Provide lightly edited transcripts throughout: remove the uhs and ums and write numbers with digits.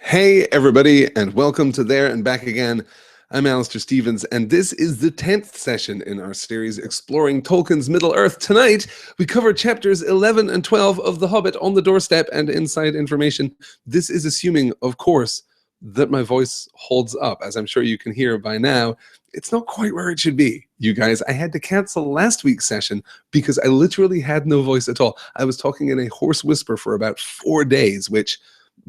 Hey, everybody, and welcome to There and Back Again. I'm Alistair Stevens, and this is the 10th session in our series exploring Tolkien's Middle-earth. Tonight, we cover chapters 11 and 12 of The Hobbit on the doorstep and inside information. This is assuming, of course, that my voice holds up. As I'm sure you can hear by now, it's not quite where it should be, you guys. I had to cancel last week's session because I literally had no voice at all. I was talking in a hoarse whisper for about 4 days, which,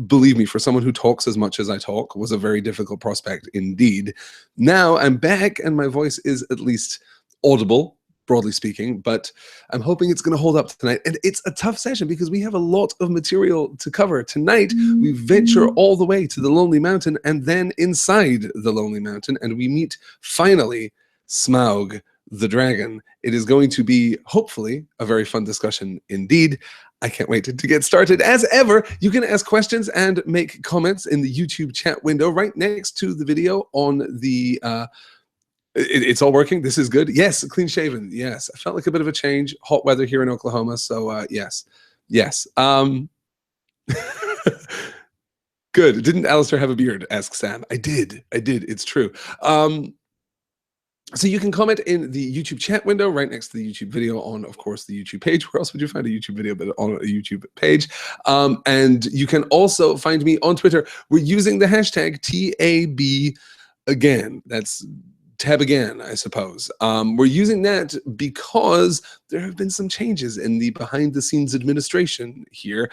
believe me, for someone who talks as much as I talk, was a very difficult prospect indeed. Now I'm back and my voice is at least audible, broadly speaking, but I'm hoping it's going to hold up tonight. And it's a tough session because we have a lot of material to cover. Tonight, we venture all the way to the Lonely Mountain and then inside the Lonely Mountain, and we meet, finally, Smaug, the dragon. It is going to be, hopefully, a very fun discussion indeed. I can't wait to get started. As ever, you can ask questions and make comments in the YouTube chat window right next to the video on the... it's all working? This is good? Yes, clean shaven. Yes, I felt like a bit of a change. Hot weather here in Oklahoma, so yes. Yes. Good. Didn't Alistair have a beard? Asks Sam. I did. It's true. So you can comment in the YouTube chat window right next to the YouTube video on, of course, the YouTube page. Where else would you find a YouTube video but on a YouTube page? And you can also find me on Twitter. We're using the hashtag TABagain. That's tab again, I suppose. We're using that because there have been some changes in the behind-the-scenes administration here.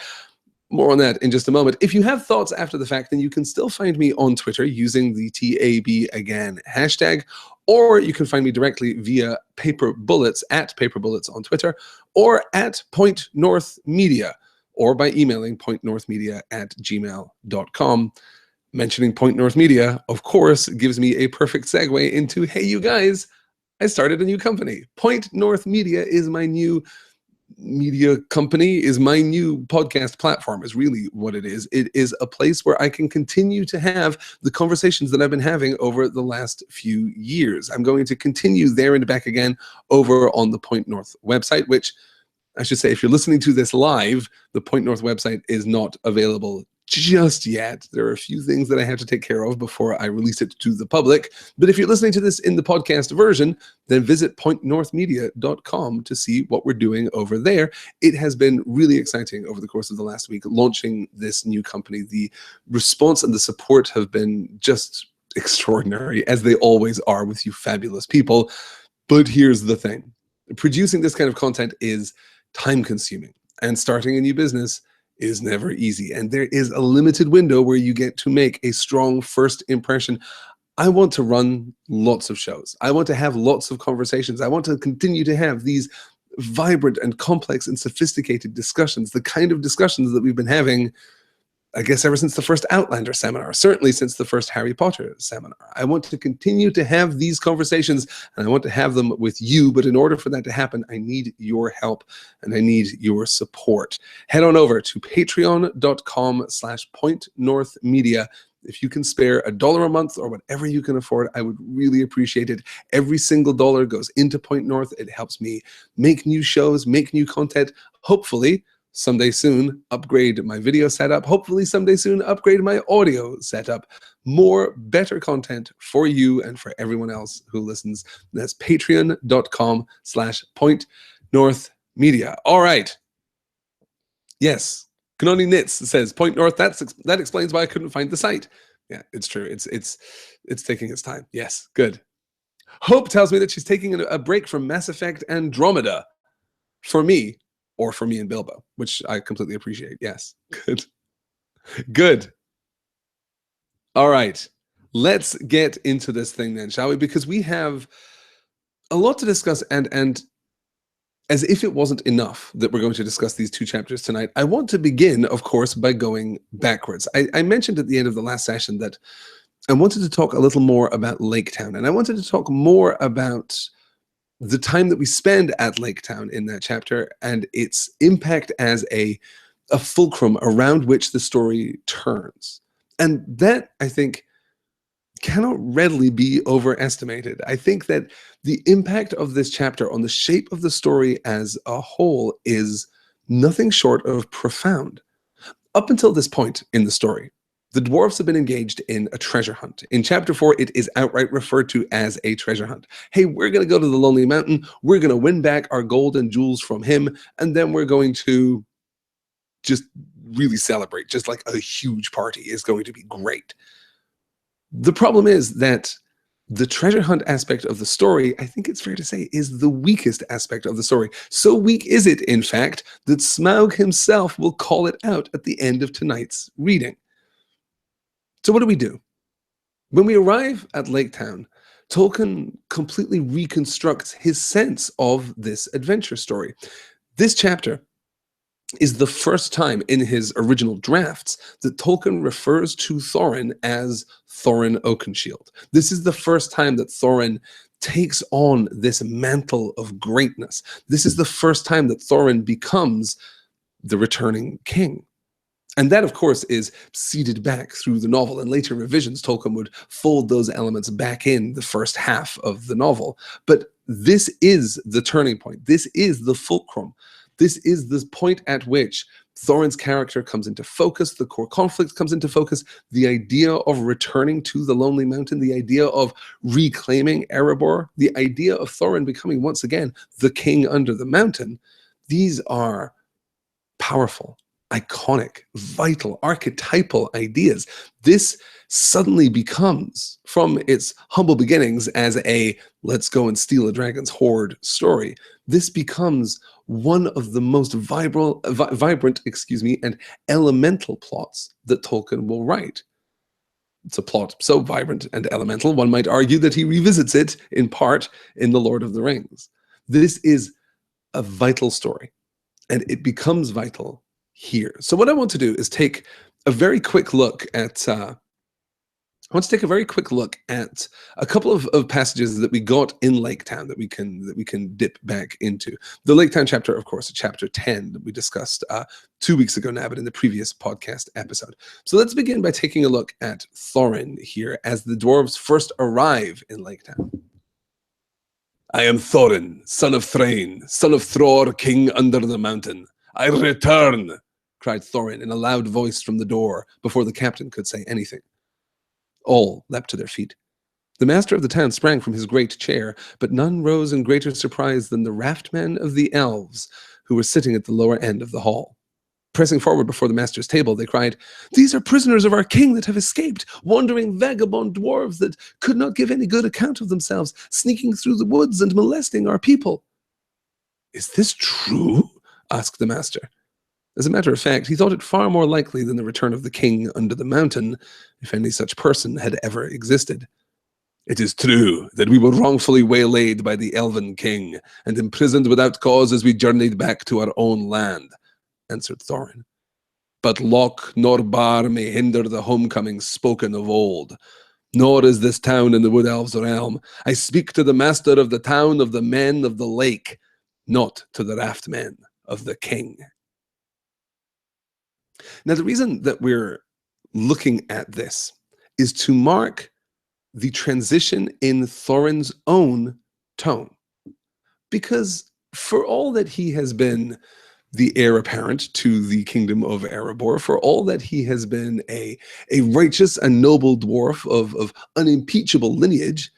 More on that in just a moment. If you have thoughts after the fact, then you can still find me on Twitter using the TABagain hashtag, or you can find me directly via Paper Bullets, at Paper Bullets on Twitter, or at Point North Media, or by emailing pointnorthmedia@gmail.com. Mentioning Point North Media, of course, gives me a perfect segue into, hey, you guys, I started a new company. Point North Media is my new media company, is my new podcast platform, is really what it is. It is a place where I can continue to have the conversations that I've been having over the last few years. I'm going to continue There and Back Again over on the Point North website, which I should say, if you're listening to this live, the Point North website is not available just yet. There are a few things that I have to take care of before I release it to the public. But if you're listening to this in the podcast version, then visit pointnorthmedia.com to see what we're doing over there. It has been really exciting over the course of the last week, launching this new company. The response and the support have been just extraordinary, as they always are with you fabulous people. But here's the thing. Producing this kind of content is time-consuming, and starting a new business is never easy, and there is a limited window where you get to make a strong first impression. I want to run lots of shows. I want to have lots of conversations. I want to continue to have these vibrant and complex and sophisticated discussions, the kind of discussions that we've been having, I guess, ever since the first Outlander seminar, certainly since the first Harry Potter seminar. I want to continue to have these conversations, and I want to have them with you, but in order for that to happen, I need your help, and I need your support. Head on over to patreon.com/pointnorthmedia. If you can spare $1 a month or whatever you can afford, I would really appreciate it. Every single dollar goes into Point North. It helps me make new shows, make new content, hopefully, someday soon, upgrade my video setup. Hopefully someday soon, upgrade my audio setup. More, better content for you and for everyone else who listens. That's patreon.com/pointnorthmedia. All right. Yes. Kanoni Knits says, Point North, that explains why I couldn't find the site. Yeah, it's true. It's taking its time. Yes, good. Hope tells me that she's taking a break from Mass Effect Andromeda. For me, or for me and Bilbo, which I completely appreciate. Yes, good. Good. All right, let's get into this thing then, shall we? Because we have a lot to discuss, and as if it wasn't enough that we're going to discuss these two chapters tonight, I want to begin, of course, by going backwards. I mentioned at the end of the last session that I wanted to talk a little more about Lake Town, and I wanted to talk more about the time that we spend at Lake Town in that chapter and its impact as a fulcrum around which the story turns. And that, I think, cannot readily be overestimated. I think that the impact of this chapter on the shape of the story as a whole is nothing short of profound. Up until this point in the story, The dwarves have been engaged in a treasure hunt. In chapter 4, it is outright referred to as a treasure hunt. Hey, we're going to go to the Lonely Mountain. We're going to win back our gold and jewels from him. And then we're going to just really celebrate. Just like a huge party is going to be great. The problem is that the treasure hunt aspect of the story, I think it's fair to say, is the weakest aspect of the story. So weak is it, in fact, that Smaug himself will call it out at the end of tonight's reading. So what do? When we arrive at Lake Town, Tolkien completely reconstructs his sense of this adventure story. This chapter is the first time in his original drafts that Tolkien refers to Thorin as Thorin Oakenshield. This is the first time that Thorin takes on this mantle of greatness. This is the first time that Thorin becomes the returning king. And that, of course, is seeded back through the novel. In later revisions, Tolkien would fold those elements back in the first half of the novel. But this is the turning point. This is the fulcrum. This is the point at which Thorin's character comes into focus, the core conflict comes into focus, the idea of returning to the Lonely Mountain, the idea of reclaiming Erebor, the idea of Thorin becoming once again the king under the mountain. These are powerful, iconic, vital, archetypal ideas. This suddenly becomes, from its humble beginnings as a let's go and steal a dragon's hoard story, this becomes one of the most vibrant, and elemental plots that Tolkien will write. It's a plot so vibrant and elemental, one might argue that he revisits it in part in The Lord of the Rings. This is a vital story, and it becomes vital here. So what I want to do is take a very quick look at a couple of passages that we got in Lake Town that we can dip back into. The Lake Town chapter, of course, chapter 10 that we discussed 2 weeks ago now, but in the previous podcast episode. So let's begin by taking a look at Thorin here as the dwarves first arrive in Lake Town. I am Thorin, son of Thrain, son of Thror, king under the mountain. I return, cried Thorin in a loud voice from the door before the captain could say anything. All leapt to their feet. The master of the town sprang from his great chair, but none rose in greater surprise than the raftmen of the elves who were sitting at the lower end of the hall. Pressing forward before the master's table, they cried, "These are prisoners of our king that have escaped, wandering vagabond dwarves that could not give any good account of themselves, sneaking through the woods and molesting our people." "Is this true?" asked the master. As a matter of fact, he thought it far more likely than the return of the king under the mountain, if any such person had ever existed. "It is true that we were wrongfully waylaid by the elven king and imprisoned without cause as we journeyed back to our own land," answered Thorin. "But lock nor bar may hinder the homecoming spoken of old. Nor is this town in the Wood Elves' realm. I speak to the master of the town of the men of the lake, not to the raftmen of the king." Now, the reason that we're looking at this is to mark the transition in Thorin's own tone. Because for all that he has been the heir apparent to the kingdom of Erebor, for all that he has been a righteous and noble dwarf of unimpeachable lineage,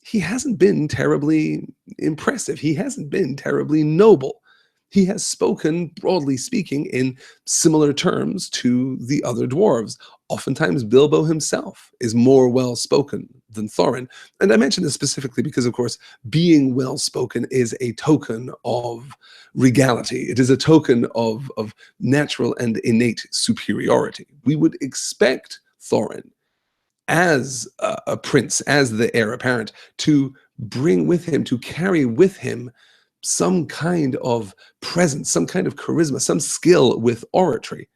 he hasn't been terribly impressive. He hasn't been terribly noble. He has spoken, broadly speaking, in similar terms to the other dwarves. Oftentimes, Bilbo himself is more well-spoken than Thorin. And I mention this specifically because, of course, being well-spoken is a token of regality. It is a token of natural and innate superiority. We would expect Thorin, as a prince, as the heir apparent, to bring with him, to carry with him some kind of presence, some kind of charisma, some skill with oratory.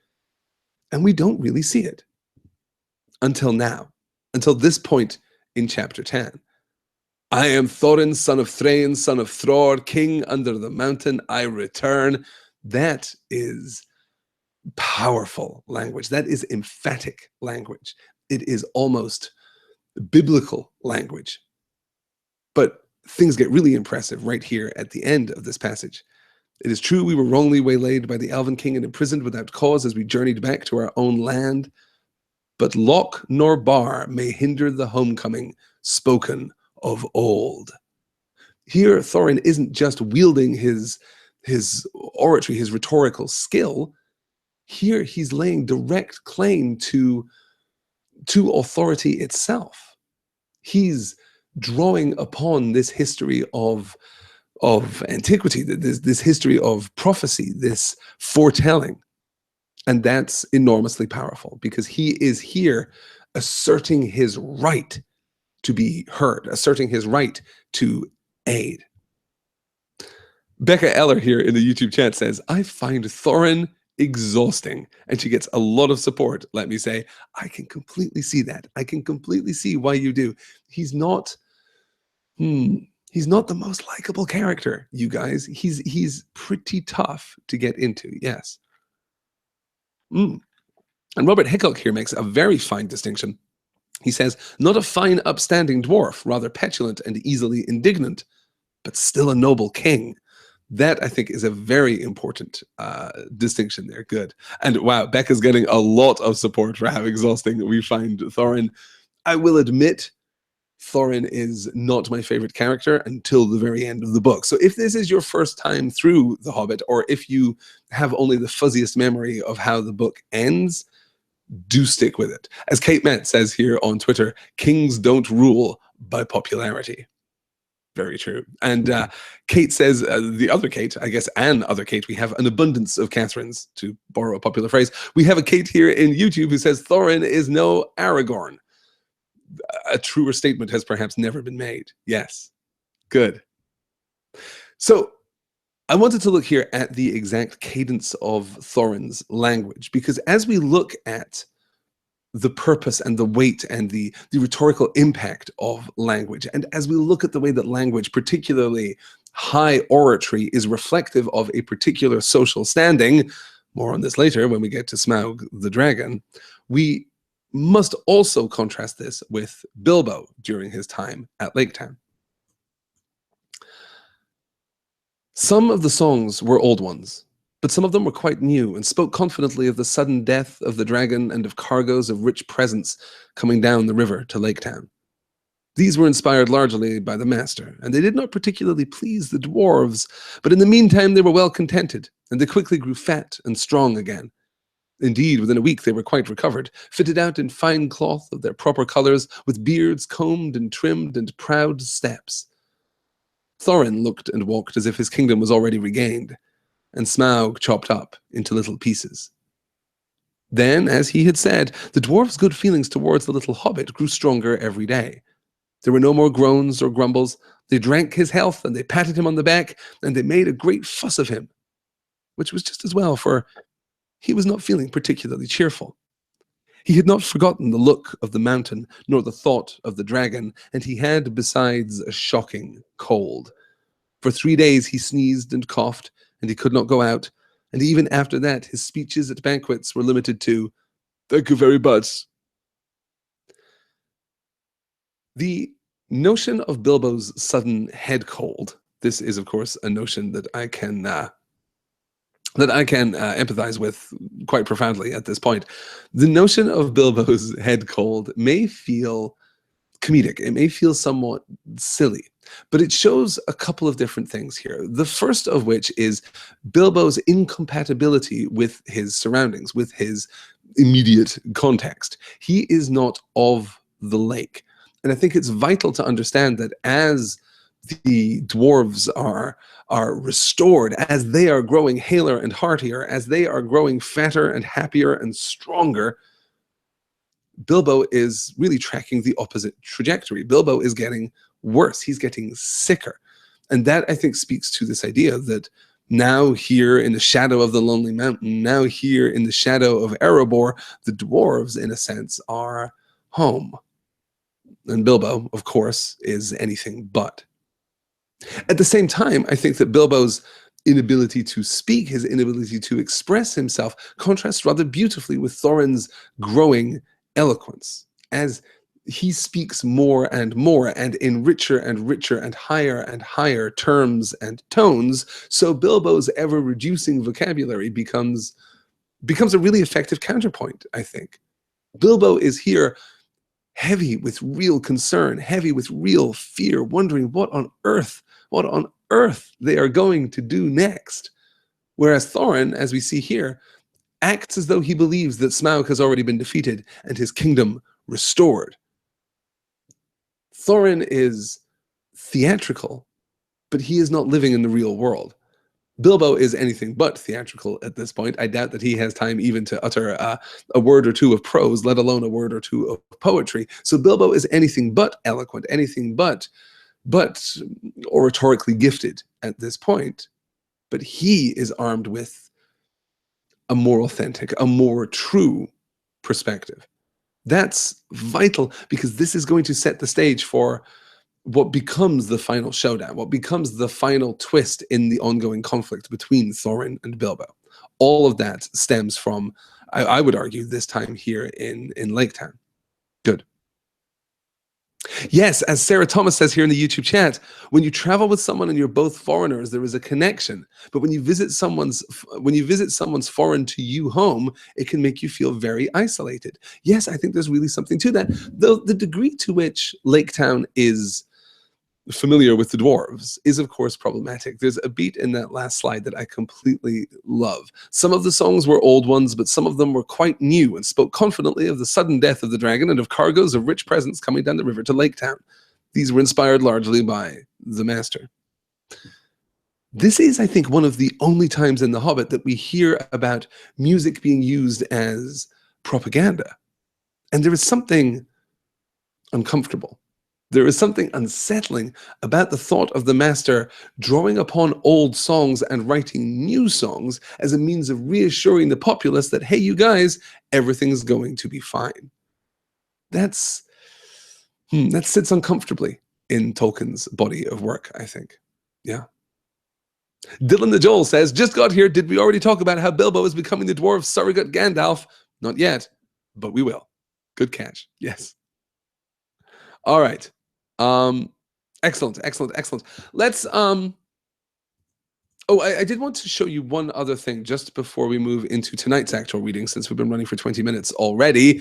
And we don't really see it until now, until this point in chapter 10. "I am Thorin, son of Thrain, son of Thror, king under the mountain. I return." That is powerful language. That is emphatic language. It is almost biblical language. But things get really impressive right here at the end of this passage. "It is true we were wrongly waylaid by the elven king and imprisoned without cause as we journeyed back to our own land." but lock nor bar may hinder the homecoming spoken of old. Here, Thorin isn't just wielding his oratory, his rhetorical skill. Here, he's laying direct claim to authority itself. He's drawing upon this history of antiquity, this history of prophecy, this foretelling. And that's enormously powerful because he is here asserting his right to be heard, asserting his right to aid. Becca Eller here in the YouTube chat says, I find Thorin exhausting. And she gets a lot of support, let me say. I can completely see that. I can completely see why you do. He's not the most likable character, you guys. He's pretty tough to get into, yes. And Robert Hickok here makes a very fine distinction. He says, not a fine upstanding dwarf, rather petulant and easily indignant, but still a noble king. That, I think, is a very important distinction there. Good. And wow, Becca's getting a lot of support for how exhausting we find Thorin. I will admit, Thorin is not my favorite character until the very end of the book. So if this is your first time through The Hobbit, or if you have only the fuzziest memory of how the book ends, do stick with it. As Kate Met says here on Twitter, kings don't rule by popularity. Very true. And Kate says, the other Kate, I guess, and other Kate, we have an abundance of Catherines, to borrow a popular phrase. We have a Kate here in YouTube who says, Thorin is no Aragorn. A truer statement has perhaps never been made. Yes. Good. So I wanted to look here at the exact cadence of Thorin's language, because as we look at the purpose and the weight and the rhetorical impact of language, and as we look at the way that language, particularly high oratory, is reflective of a particular social standing, more on this later when we get to Smaug the dragon, we must also contrast this with Bilbo during his time at Lake Town. Some of the songs were old ones, but some of them were quite new and spoke confidently of the sudden death of the dragon and of cargoes of rich presents coming down the river to Lake Town. These were inspired largely by the master, and they did not particularly please the dwarves, but in the meantime they were well contented, and they quickly grew fat and strong again. Indeed, within a week they were quite recovered, fitted out in fine cloth of their proper colours, with beards combed and trimmed and proud steps. Thorin looked and walked as if his kingdom was already regained, and Smaug chopped up into little pieces. Then, as he had said, the dwarf's good feelings towards the little hobbit grew stronger every day. There were no more groans or grumbles. They drank his health, and they patted him on the back, and they made a great fuss of him, which was just as well, for he was not feeling particularly cheerful. He had not forgotten the look of the mountain, nor the thought of the dragon, and he had, besides, a shocking cold. For 3 days he sneezed and coughed, and he could not go out, and even after that his speeches at banquets were limited to, "Thank you very much." The notion of Bilbo's sudden head cold, this is, of course, a notion that I can empathize with quite profoundly at this point. The notion of Bilbo's head cold may feel comedic. It may feel somewhat silly, but it shows a couple of different things here. The first of which is Bilbo's incompatibility with his surroundings, with his immediate context. He is not of the lake. And I think it's vital to understand that as the dwarves are restored, as they are growing haler and heartier, as they are growing fatter and happier and stronger, Bilbo is really tracking the opposite trajectory. Bilbo is getting worse. He's getting sicker. And that, I think, speaks to this idea that now here in the shadow of the Lonely Mountain, now here in the shadow of Erebor, the dwarves, in a sense, are home. And Bilbo, of course, is anything but. At the same time, I think that Bilbo's inability to speak, his inability to express himself, contrasts rather beautifully with Thorin's growing eloquence, as he speaks more and more, and in richer and higher terms and tones, so Bilbo's ever-reducing vocabulary becomes a really effective counterpoint, I think. Bilbo is here heavy with real concern, heavy with real fear, wondering what on earth they are going to do next. Whereas Thorin, as we see here, acts as though he believes that Smaug has already been defeated and his kingdom restored. Thorin is theatrical, but he is not living in the real world. Bilbo is anything but theatrical at this point. I doubt that he has time even to utter a word or two of prose, let alone a word or two of poetry. So Bilbo is anything but eloquent, anything but oratorically gifted at this point. But he is armed with a more authentic, a more true perspective. That's vital, because this is going to set the stage for what becomes the final showdown, what becomes the final twist in the ongoing conflict between Thorin and Bilbo. All of that stems from, I would argue, this time here in Lake Town. Good. Yes, as Sarah Thomas says here in the YouTube chat, when you travel with someone and you're both foreigners, there is a connection. But when you visit someone's foreign to you home, it can make you feel very isolated. Yes, I think there's really something to that. Though the degree to which Lake Town is familiar with the dwarves is, of course, problematic. There's a beat in that last slide that I completely love. Some of the songs were old ones, but some of them were quite new and spoke confidently of the sudden death of the dragon and of cargoes of rich presents coming down the river to Lake Town. These were inspired largely by the master. This is, I think, one of the only times in The Hobbit that we hear about music being used as propaganda. And there is something uncomfortable. There is something unsettling about the thought of the master drawing upon old songs and writing new songs as a means of reassuring the populace that, hey, you guys, everything's going to be fine. That sits uncomfortably in Tolkien's body of work, I think. Yeah. Dylan the Joel says, just got here. Did we already talk about how Bilbo is becoming the dwarf surrogate Gandalf? Not yet, but we will. Good catch. Yes. All right. Excellent. Let's, I did want to show you one other thing just before we move into tonight's actual reading, since we've been running for 20 minutes already.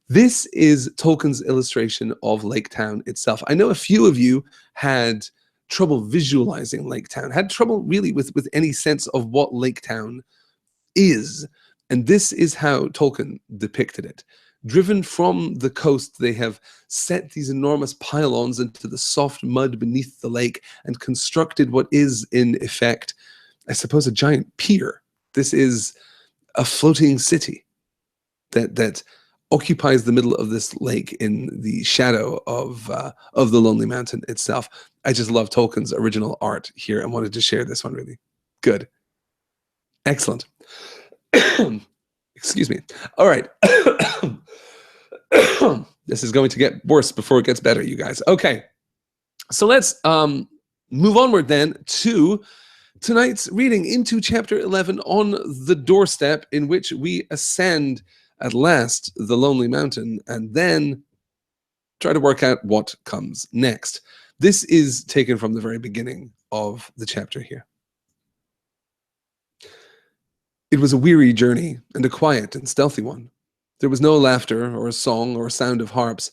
This is Tolkien's illustration of Lake Town itself. I know a few of you had trouble visualizing Lake Town, had trouble really with any sense of what Lake Town is. And this is how Tolkien depicted it. Driven from the coast, they have set these enormous pylons into the soft mud beneath the lake and constructed what is, in effect, I suppose, a giant pier. This is a floating city that occupies the middle of this lake in the shadow of the Lonely Mountain itself. I just love Tolkien's original art here and wanted to share this one really. Good. Excellent. Excuse me. All right. This is going to get worse before it gets better, you guys. Okay. So let's move onward then to tonight's reading, into chapter 11, On the Doorstep, in which we ascend at last the Lonely Mountain and then try to work out what comes next. This is taken from the very beginning of the chapter here. It was a weary journey and a quiet and stealthy one. There was no laughter or a song or a sound of harps,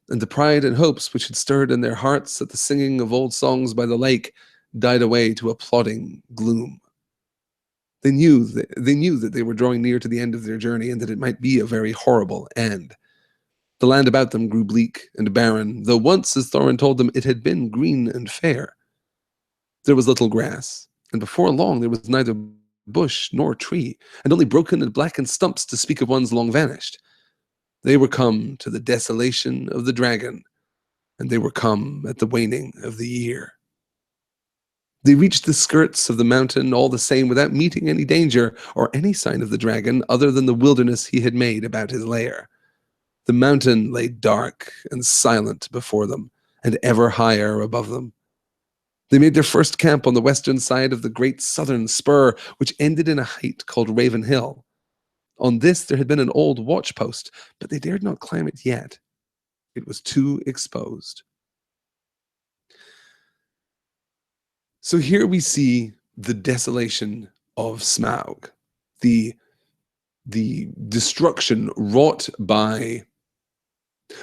and the pride and hopes which had stirred in their hearts at the singing of old songs by the lake died away to a plodding gloom. They knew that they were drawing near to the end of their journey, and that it might be a very horrible end. The land about them grew bleak and barren, though once, as Thorin told them, it had been green and fair. There was little grass, and before long there was neither bush nor tree, and only broken and blackened stumps to speak of ones long vanished. They were come to the desolation of the dragon, and they were come at the waning of the year. They reached the skirts of the mountain all the same without meeting any danger or any sign of the dragon other than the wilderness he had made about his lair. The mountain lay dark and silent before them, and ever higher above them. They made their first camp on the western side of the great southern spur, which ended in a height called Raven Hill. On this there had been an old watch post, but they dared not climb it yet. It was too exposed. So here we see the desolation of Smaug, the destruction wrought by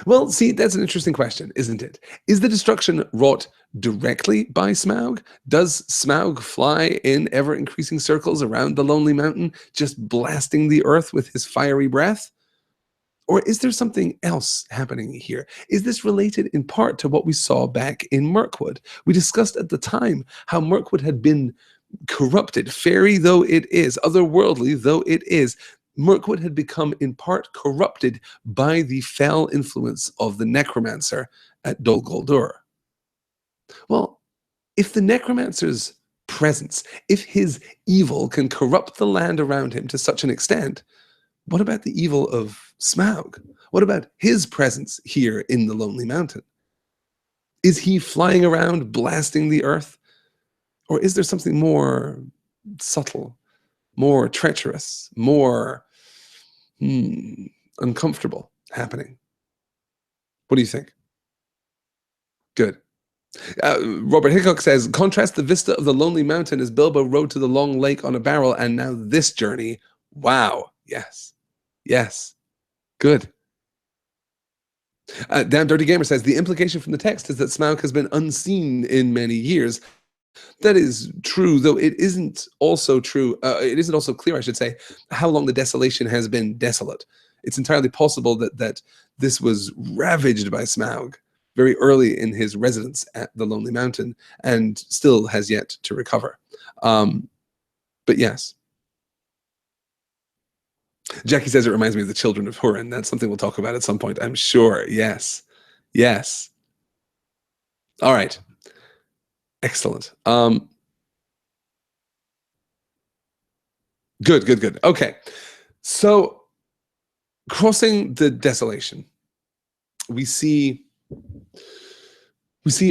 Well, see, that's an interesting question, isn't it? Is the destruction wrought directly by Smaug? Does Smaug fly in ever increasing circles around the Lonely Mountain, just blasting the earth with his fiery breath? Or is there something else happening here? Is this related in part to what we saw back in Mirkwood? We discussed at the time how Mirkwood had been corrupted, fairy though it is, otherworldly though it is. Mirkwood had become in part corrupted by the foul influence of the necromancer at Dol Guldur. Well, if the necromancer's presence, if his evil can corrupt the land around him to such an extent, what about the evil of Smaug? What about his presence here in the Lonely Mountain? Is he flying around blasting the earth? Or is there something more subtle, more treacherous, more uncomfortable happening? What do you think? Good. Robert Hickok says, contrast the vista of the Lonely Mountain as Bilbo rode to the Long Lake on a barrel, and now this journey. Wow. Yes. Yes. Good. Damn Dirty Gamer says, the implication from the text is that Smaug has been unseen in many years. That is true, though it isn't also true. It isn't also clear, I should say, how long the desolation has been desolate. It's entirely possible that this was ravaged by Smaug very early in his residence at the Lonely Mountain and still has yet to recover. But yes. Jackie says it reminds me of the Children of Hurin. That's something we'll talk about at some point, I'm sure. Yes. Yes. All right. Excellent. Good. Okay. So crossing the desolation, we see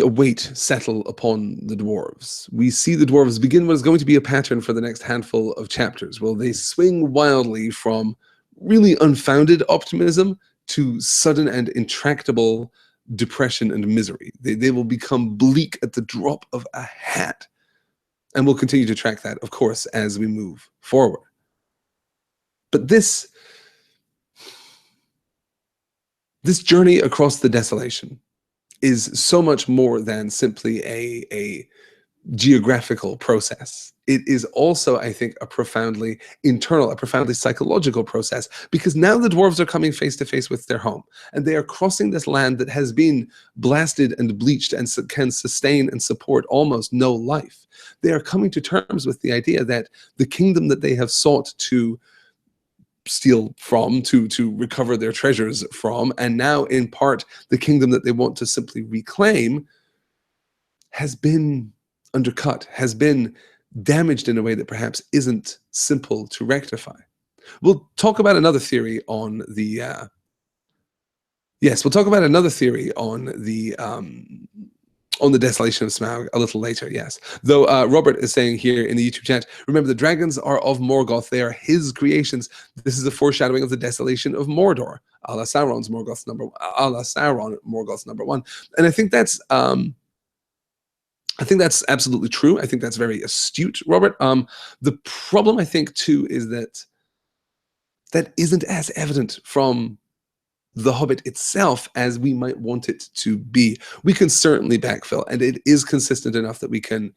a weight settle upon the dwarves. We see the dwarves begin what is going to be a pattern for the next handful of chapters. Well, they swing wildly from really unfounded optimism to sudden and intractable depression and misery. They will become bleak at the drop of a hat. And we'll continue to track that, of course, as we move forward. But this journey across the desolation is so much more than simply a geographical process. It is also, I think, a profoundly internal, a profoundly psychological process, because now the dwarves are coming face to face with their home, and they are crossing this land that has been blasted and bleached and can sustain and support almost no life. They are coming to terms with the idea that the kingdom that they have sought to steal from, to recover their treasures from, and now in part the kingdom that they want to simply reclaim, has been undercut, has been damaged in a way that perhaps isn't simple to rectify. We'll talk about another theory on the we'll talk about another theory on the desolation of Smaug a little later, yes. Though Robert is saying here in the YouTube chat, remember the dragons are of Morgoth, they are his creations. This is a foreshadowing of the desolation of Mordor, a la Sauron Morgoth's number one. And I think that's absolutely true. I think that's very astute, Robert. The problem, I think, too, is that isn't as evident from the Hobbit itself as we might want it to be. We can certainly backfill, and it is consistent enough that we can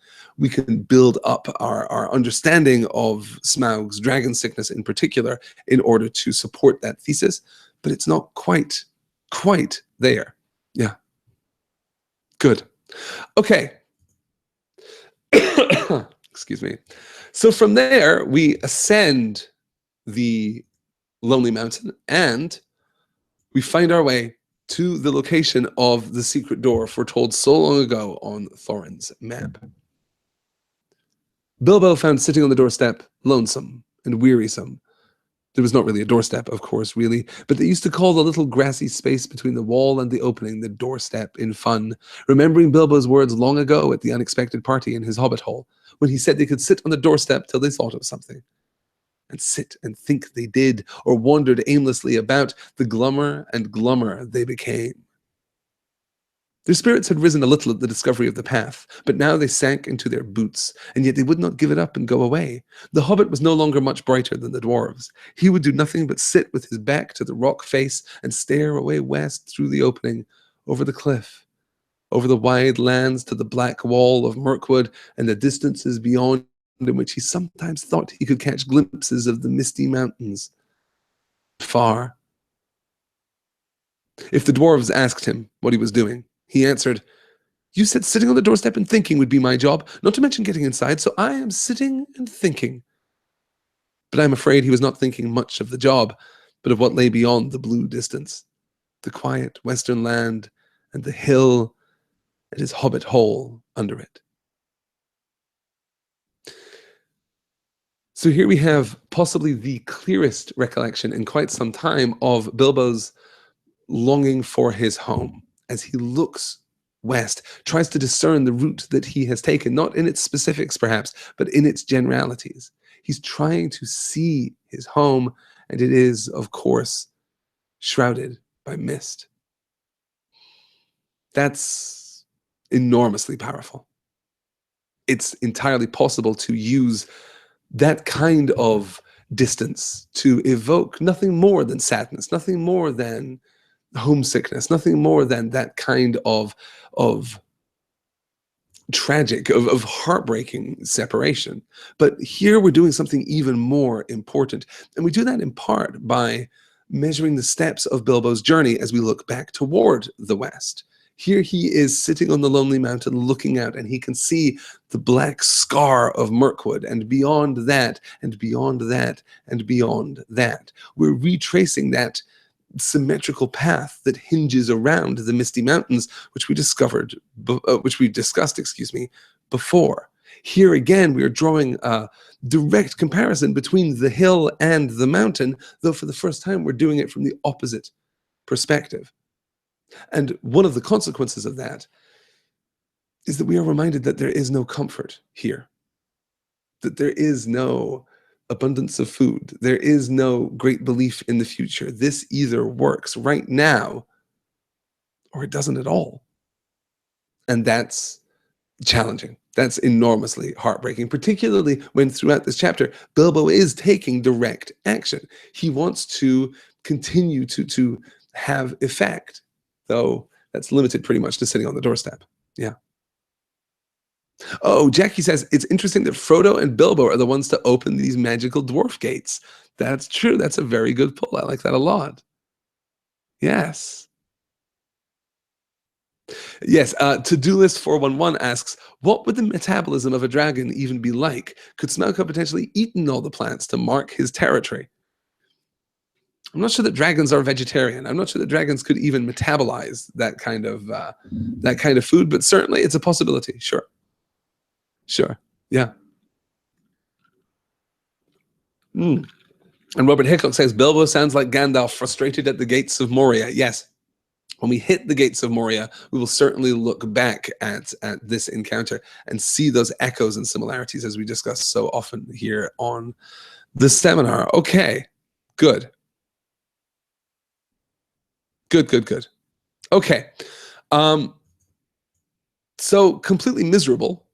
build up our understanding of Smaug's dragon sickness in particular in order to support that thesis, but it's not quite there. Yeah. Good. Okay. Excuse me. So from there, we ascend the Lonely Mountain, and we find our way to the location of the secret door foretold so long ago on Thorin's map. Bilbo found sitting on the doorstep, lonesome and wearisome. There was not really a doorstep, of course, really, but they used to call the little grassy space between the wall and the opening the doorstep in fun, remembering Bilbo's words long ago at the unexpected party in his hobbit hole, when he said they could sit on the doorstep till they thought of something. And sit and think they did, or wandered aimlessly about, the glummer and glummer they became. Their spirits had risen a little at the discovery of the path, but now they sank into their boots, and yet they would not give it up and go away. The hobbit was no longer much brighter than the dwarves. He would do nothing but sit with his back to the rock face and stare away west through the opening, over the cliff, over the wide lands to the black wall of Mirkwood and the distances beyond, in which he sometimes thought he could catch glimpses of the misty mountains. Far. If the dwarves asked him what he was doing, he answered, "You said sitting on the doorstep and thinking would be my job, not to mention getting inside, so I am sitting and thinking." But I'm afraid he was not thinking much of the job, but of what lay beyond the blue distance, the quiet western land and the hill and his hobbit hole under it. So here we have possibly the clearest recollection in quite some time of Bilbo's longing for his home as he looks west, tries to discern the route that he has taken, not in its specifics perhaps, but in its generalities. He's trying to see his home, and it is, of course, shrouded by mist. That's enormously powerful. It's entirely possible to use that kind of distance to evoke nothing more than sadness, nothing more than homesickness, nothing more than that kind of tragic, of heartbreaking separation. But here we're doing something even more important. And we do that in part by measuring the steps of Bilbo's journey as we look back toward the west. Here he is sitting on the lonely mountain looking out, and he can see the black scar of Mirkwood, and beyond that, and beyond that, and beyond that. We're retracing that symmetrical path that hinges around the misty mountains, which we discussed, before. Here again, we are drawing a direct comparison between the hill and the mountain, though for the first time we're doing it from the opposite perspective. And one of the consequences of that is that we are reminded that there is no comfort here, that there is no abundance of food, there is no great belief in the future. This either works right now or it doesn't at all. And that's challenging. That's enormously heartbreaking, particularly when throughout this chapter, Bilbo is taking direct action. He wants to continue to have effect, though that's limited pretty much to sitting on the doorstep. Yeah. Oh, Jackie says, it's interesting that Frodo and Bilbo are the ones to open these magical dwarf gates. That's true. That's a very good pull. I like that a lot. Yes. Yes, To-Do List 411 asks, what would the metabolism of a dragon even be like? Could Smaug have potentially eaten all the plants to mark his territory? I'm not sure that dragons are vegetarian. I'm not sure that dragons could even metabolize that kind of food, but certainly it's a possibility. Sure. Sure. Yeah. Mm. And Robert Hickok says, Bilbo sounds like Gandalf frustrated at the gates of Moria. Yes. When we hit the gates of Moria, we will certainly look back at this encounter and see those echoes and similarities as we discuss so often here on the seminar. Okay, good. Good. Okay. So completely miserable.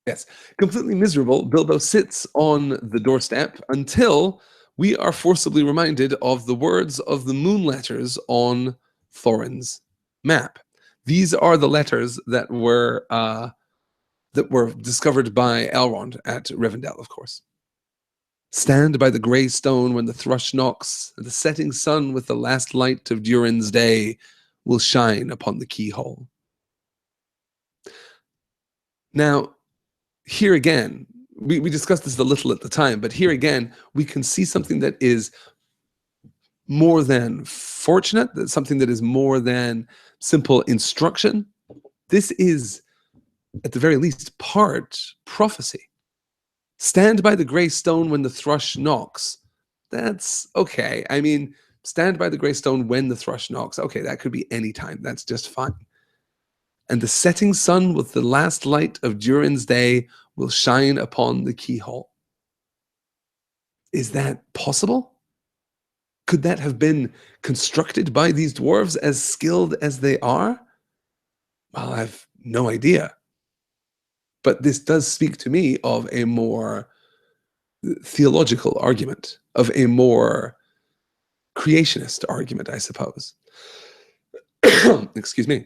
Yes, completely miserable. Bilbo sits on the doorstep until we are forcibly reminded of the words of the moon letters on Thorin's map. These are the letters that were discovered by Elrond at Rivendell, of course. Stand by the grey stone when the thrush knocks, and the setting sun with the last light of Durin's day will shine upon the keyhole. Now, here again, we discussed this a little at the time, but here again, we can see something that is more than fortunate, that's something that is more than simple instruction. This is, at the very least, part prophecy. Stand by the grey stone when the thrush knocks. That's okay. I mean, stand by the grey stone when the thrush knocks. Okay, that could be any time. That's just fine. And the setting sun with the last light of Durin's day will shine upon the keyhole. Is that possible? Could that have been constructed by these dwarves, as skilled as they are? Well, I have no idea. But this does speak to me of a more theological argument, of a more creationist argument, I suppose. Excuse me.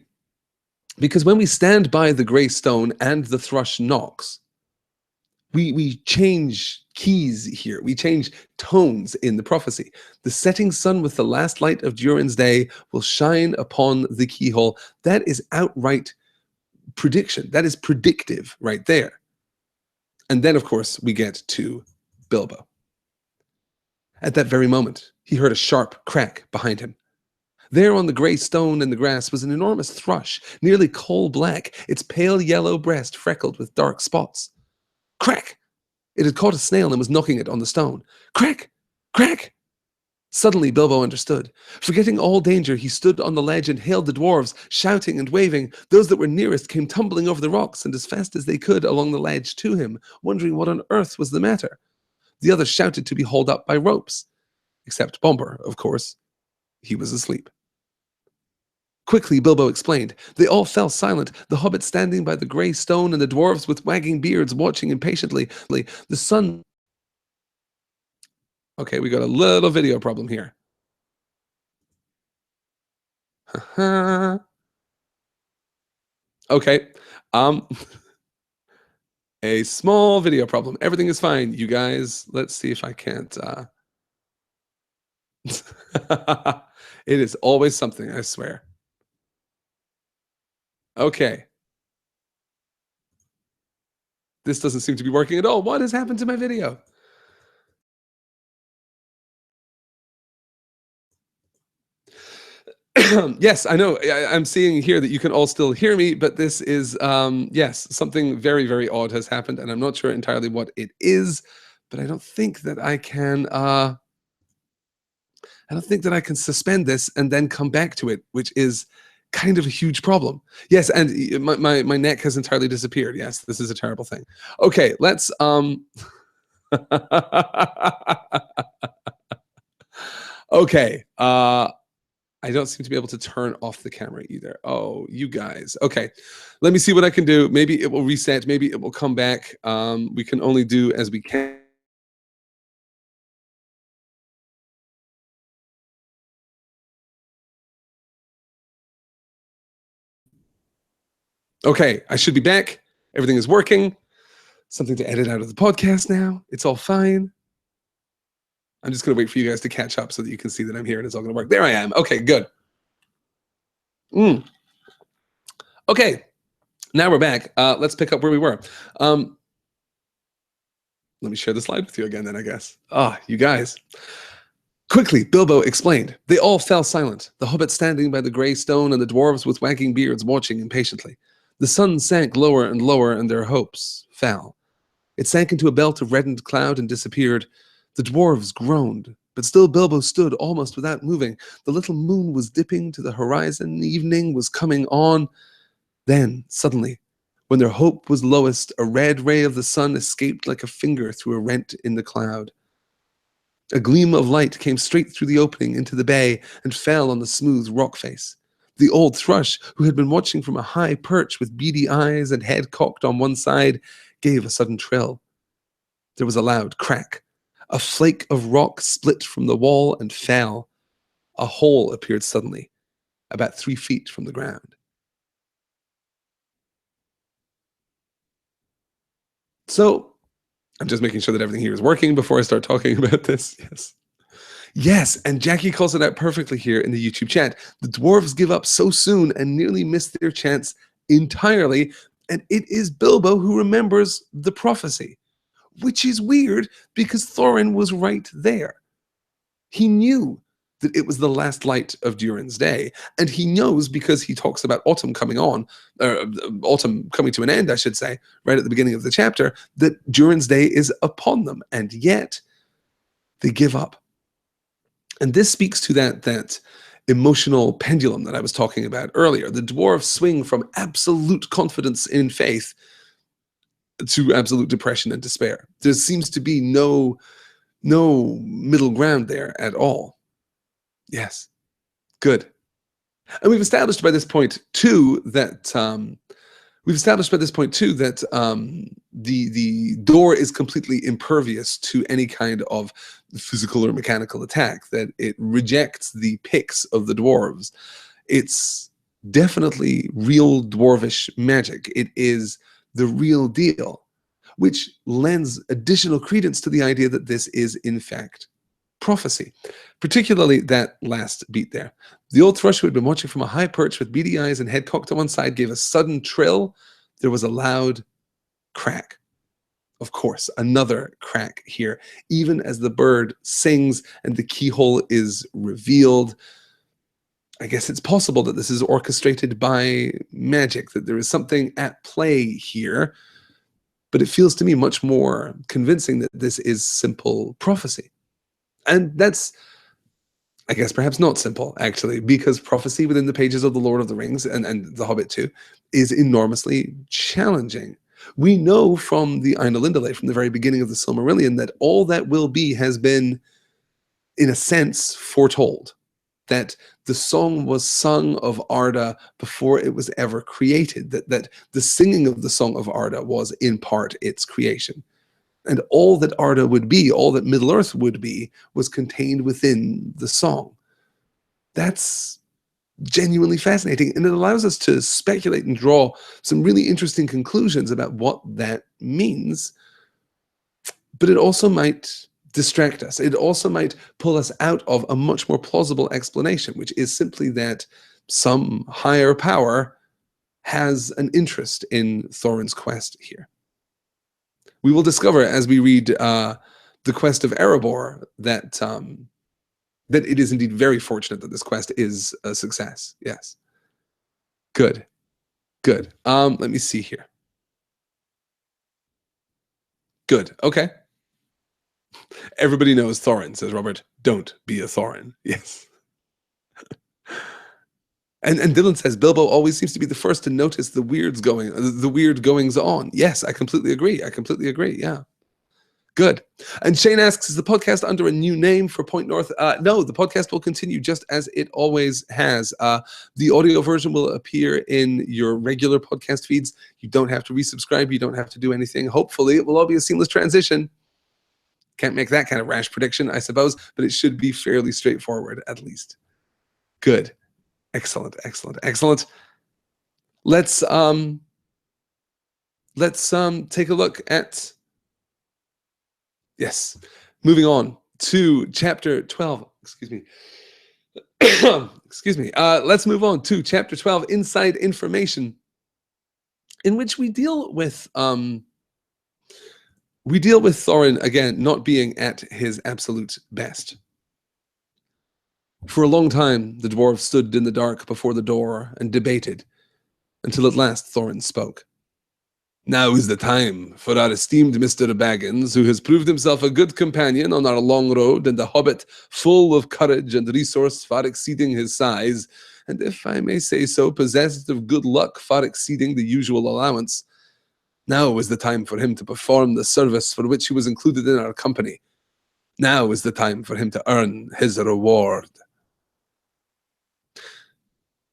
Because when we stand by the grey stone and the thrush knocks, we change keys here. We change tones in the prophecy. The setting sun with the last light of Durin's day will shine upon the keyhole. That is outright prediction. That is predictive right there. And then, of course, we get to Bilbo. At that very moment, he heard a sharp crack behind him. There on the grey stone and the grass was an enormous thrush, nearly coal black, its pale yellow breast freckled with dark spots. Crack! It had caught a snail and was knocking it on the stone. Crack! Crack! Suddenly Bilbo understood. Forgetting all danger, he stood on the ledge and hailed the dwarves, shouting and waving. Those that were nearest came tumbling over the rocks and as fast as they could along the ledge to him, wondering what on earth was the matter. The others shouted to be hauled up by ropes. Except Bombur, of course. He was asleep. Quickly, Bilbo explained. They all fell silent, the hobbits standing by the grey stone and the dwarves with wagging beards watching impatiently. The sun... Okay, we got a little video problem here. Okay. A small video problem. Everything is fine, you guys. Let's see if I can't... It is always something, I swear. Okay. This doesn't seem to be working at all. What has happened to my video? Yes, I know. I'm seeing here that you can all still hear me, but this is, yes, something very, very odd has happened, and I'm not sure entirely what it is, but I don't think that I can, suspend this and then come back to it, which is kind of a huge problem. Yes, and my neck has entirely disappeared. Yes, this is a terrible thing. Okay, let's, okay, I don't seem to be able to turn off the camera either. Oh, you guys. Okay, let me see what I can do. Maybe it will reset. Maybe it will come back. We can only do as we can. Okay, I should be back. Everything is working. Something to edit out of the podcast now. It's all fine. I'm just going to wait for you guys to catch up so that you can see that I'm here and it's all going to work. There I am. Okay, good. Okay, now we're back. Let's pick up where we were. Let me share the slide with you again then, I guess. You guys. Quickly, Bilbo explained. They all fell silent, the hobbits standing by the grey stone and the dwarves with wagging beards watching impatiently. The sun sank lower and lower and their hopes fell. It sank into a belt of reddened cloud and disappeared. The dwarves groaned, but still Bilbo stood almost without moving. The little moon was dipping to the horizon. Evening was coming on. Then, suddenly, when their hope was lowest, a red ray of the sun escaped like a finger through a rent in the cloud. A gleam of light came straight through the opening into the bay and fell on the smooth rock face. The old thrush, who had been watching from a high perch with beady eyes and head cocked on one side, gave a sudden trill. There was a loud crack. A flake of rock split from the wall and fell. A hole appeared suddenly, about 3 feet from the ground. So, I'm just making sure that everything here is working before I start talking about this. Yes. Yes, and Jackie calls it out perfectly here in the YouTube chat. The dwarves give up so soon and nearly miss their chance entirely, and it is Bilbo who remembers the prophecy, which is weird because Thorin was right there. He knew that it was the last light of Durin's day, and he knows because he talks about autumn coming on, autumn coming to an end, I should say, right at the beginning of the chapter, that Durin's day is upon them, and yet they give up. And this speaks to that emotional pendulum that I was talking about earlier. The dwarves swing from absolute confidence in faith to absolute depression and despair. There seems to be no middle ground there at all. Yes. Good. And we've established by this point too that the door is completely impervious to any kind of physical or mechanical attack. That it rejects the picks of the dwarves. It's definitely real dwarvish magic. It is the real deal, which lends additional credence to the idea that this is in fact prophecy, particularly that last beat there. The old thrush who had been watching from a high perch with beady eyes and head cocked to one side gave a sudden trill. There was a loud crack. Of course, another crack here, even as the bird sings and the keyhole is revealed. I guess it's possible that this is orchestrated by magic, that there is something at play here, but it feels to me much more convincing that this is simple prophecy. And that's, I guess, perhaps not simple, actually, because prophecy within the pages of The Lord of the Rings and The Hobbit too is enormously challenging. We know from the Ainulindalë, from the very beginning of the Silmarillion, that all that will be has been, in a sense, foretold. That the song was sung of Arda before it was ever created, that the singing of the Song of Arda was, in part, its creation. And all that Arda would be, all that Middle-earth would be, was contained within the song. That's genuinely fascinating, and it allows us to speculate and draw some really interesting conclusions about what that means. But it also might distract us. It also might pull us out of a much more plausible explanation, which is simply that some higher power has an interest in Thorin's quest here. We will discover as we read the quest of Erebor that it is indeed very fortunate that this quest is a success. Yes. Good. Good. Let me see here. Good. Okay. Everybody knows Thorin, says Robert. Don't be a Thorin. Yes. And Dylan says Bilbo always seems to be the first to notice the weird goings on. Yes, I completely agree. Yeah. Good. And Shane asks, is the podcast under a new name for Point North? No, the podcast will continue just as it always has. The audio version will appear in your regular podcast feeds. You don't have to resubscribe. You don't have to do anything. Hopefully, it will all be a seamless transition. Can't make that kind of rash prediction, I suppose, but it should be fairly straightforward, at least. Good. Excellent. Let's take a look at, yes, moving on to chapter 12. Excuse me. Excuse me. Let's move on to chapter 12, Inside Information, in which we deal with Thorin again not being at his absolute best. For a long time, the dwarves stood in the dark before the door and debated, until at last Thorin spoke. Now is the time for our esteemed Mr. Baggins, who has proved himself a good companion on our long road, and a hobbit full of courage and resource far exceeding his size, and if I may say so, possessed of good luck far exceeding the usual allowance. Now is the time for him to perform the service for which he was included in our company. Now is the time for him to earn his reward.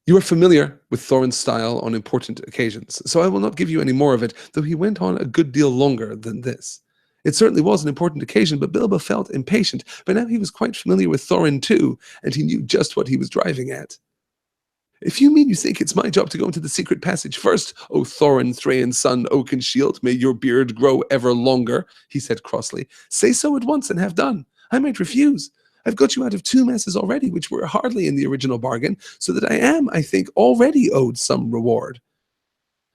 You are familiar with Thorin's style on important occasions, so I will not give you any more of it, though he went on a good deal longer than this. It certainly was an important occasion, but Bilbo felt impatient. By now he was quite familiar with Thorin too, and he knew just what he was driving at. If you mean you think it's my job to go into the secret passage first, O Thorin, Thrain's son, Oakenshield, may your beard grow ever longer, he said crossly. Say so at once and have done. I might refuse. I've got you out of 2 messes already, which were hardly in the original bargain, so that I am, I think, already owed some reward.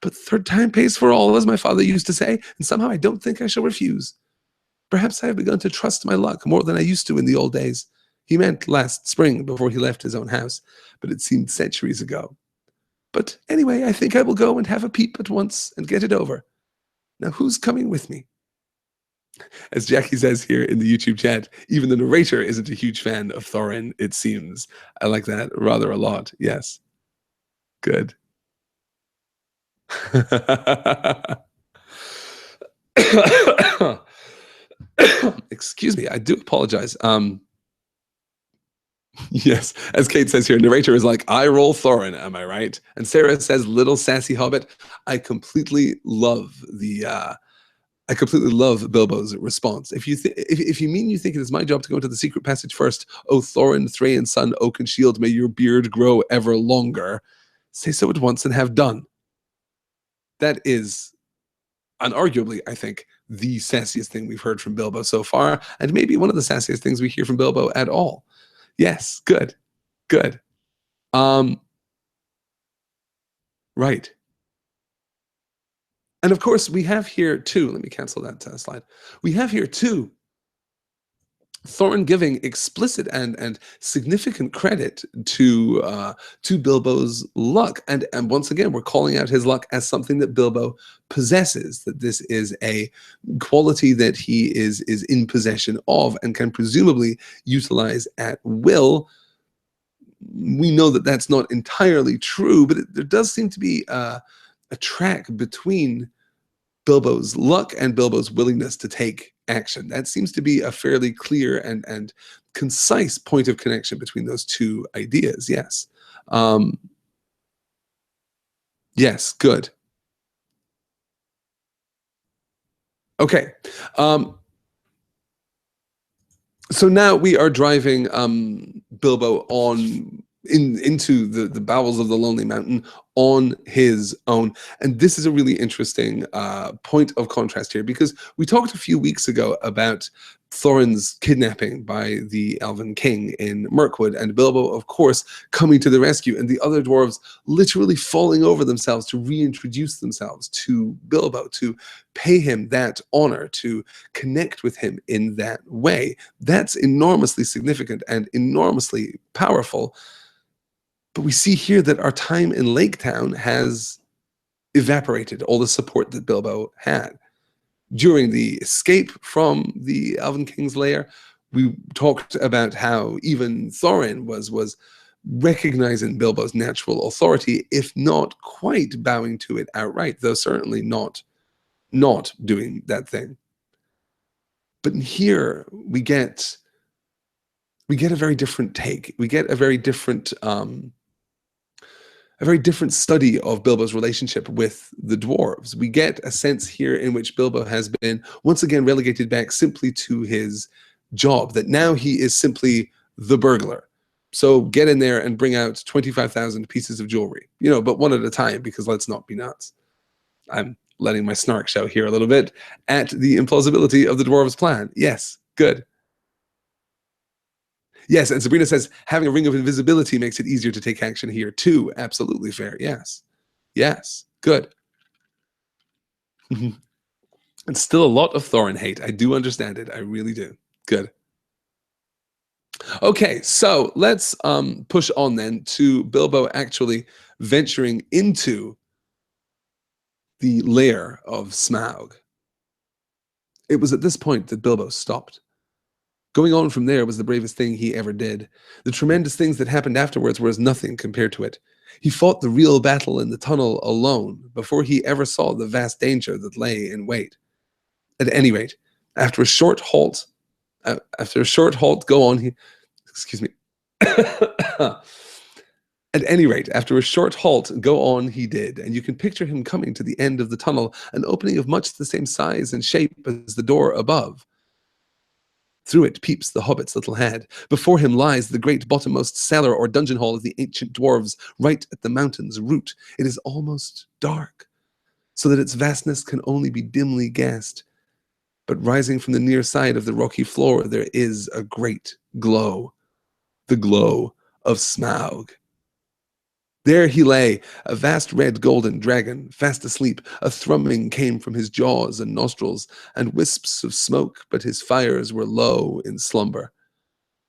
But third time pays for all, as my father used to say, and somehow I don't think I shall refuse. Perhaps I have begun to trust my luck more than I used to in the old days. He meant last spring, before he left his own house, but it seemed centuries ago. But anyway, I think I will go and have a peep at once and get it over. Now who's coming with me? As Jackie says here in the YouTube chat, even the narrator isn't a huge fan of Thorin, it seems. I like that rather a lot, yes. Good. Excuse me, I do apologize. Yes, as Kate says here, narrator is like, I roll Thorin, am I right? And Sarah says, little sassy hobbit. I completely love the I completely love Bilbo's response. If you mean you think it is my job to go into the secret passage first, O Thorin, Thrain's son, Oakenshield, may your beard grow ever longer. Say so at once and have done. That is unarguably, I think, the sassiest thing we've heard from Bilbo so far, and maybe one of the sassiest things we hear from Bilbo at all. Yes, good, good. Um, right. And of course, we have here too, let me cancel that slide. We have here too Thorin giving explicit and significant credit to Bilbo's luck, and once again we're calling out his luck as something that Bilbo possesses. That this is a quality that he is in possession of and can presumably utilize at will. We know that that's not entirely true, but there does seem to be a track between Bilbo's luck and Bilbo's willingness to take action. That seems to be a fairly clear and concise point of connection between those two ideas. Yes. Um, yes, good. Okay. Um, so now we are driving Bilbo on into the bowels of the Lonely Mountain on his own, and this is a really interesting point of contrast here, because we talked a few weeks ago about Thorin's kidnapping by the Elven King in Mirkwood, and Bilbo, of course, coming to the rescue, and the other dwarves literally falling over themselves to reintroduce themselves to Bilbo, to pay him that honor, to connect with him in that way. That's enormously significant and enormously powerful. But we see here that our time in Lake Town has evaporated all the support that Bilbo had. During the escape from the Elven King's lair, we talked about how even Thorin was recognizing Bilbo's natural authority, if not quite bowing to it outright, though certainly not doing that thing. But here we get a very different take. We get a very different study of Bilbo's relationship with the dwarves. We get a sense here in which Bilbo has been once again relegated back simply to his job, that now he is simply the burglar. So get in there and bring out 25,000 pieces of jewelry, but one at a time, because let's not be nuts. I'm letting my snark show here a little bit at the implausibility of the dwarves' plan. Yes, good. Yes, and Sabrina says having a ring of invisibility makes it easier to take action here too. Absolutely fair. Yes. Yes. Good. And still a lot of Thorin hate. I do understand it. I really do. Good. Okay, so let's push on then to Bilbo actually venturing into the lair of Smaug. It was at this point that Bilbo stopped. Going on from there was the bravest thing he ever did. The tremendous things that happened afterwards were as nothing compared to it. He fought the real battle in the tunnel alone before he ever saw the vast danger that lay in wait. At any rate, after a short halt, go on. Excuse me. At any rate, after a short halt, go on he did, and you can picture him coming to the end of the tunnel, an opening of much the same size and shape as the door above. Through it peeps the hobbit's little head. Before him lies the great bottommost cellar or dungeon hall of the ancient dwarves, right at the mountain's root. It is almost dark, so that its vastness can only be dimly guessed. But rising from the near side of the rocky floor, there is a great glow. The glow of Smaug. There he lay, a vast red golden dragon, fast asleep. A thrumming came from his jaws and nostrils, and wisps of smoke, but his fires were low in slumber.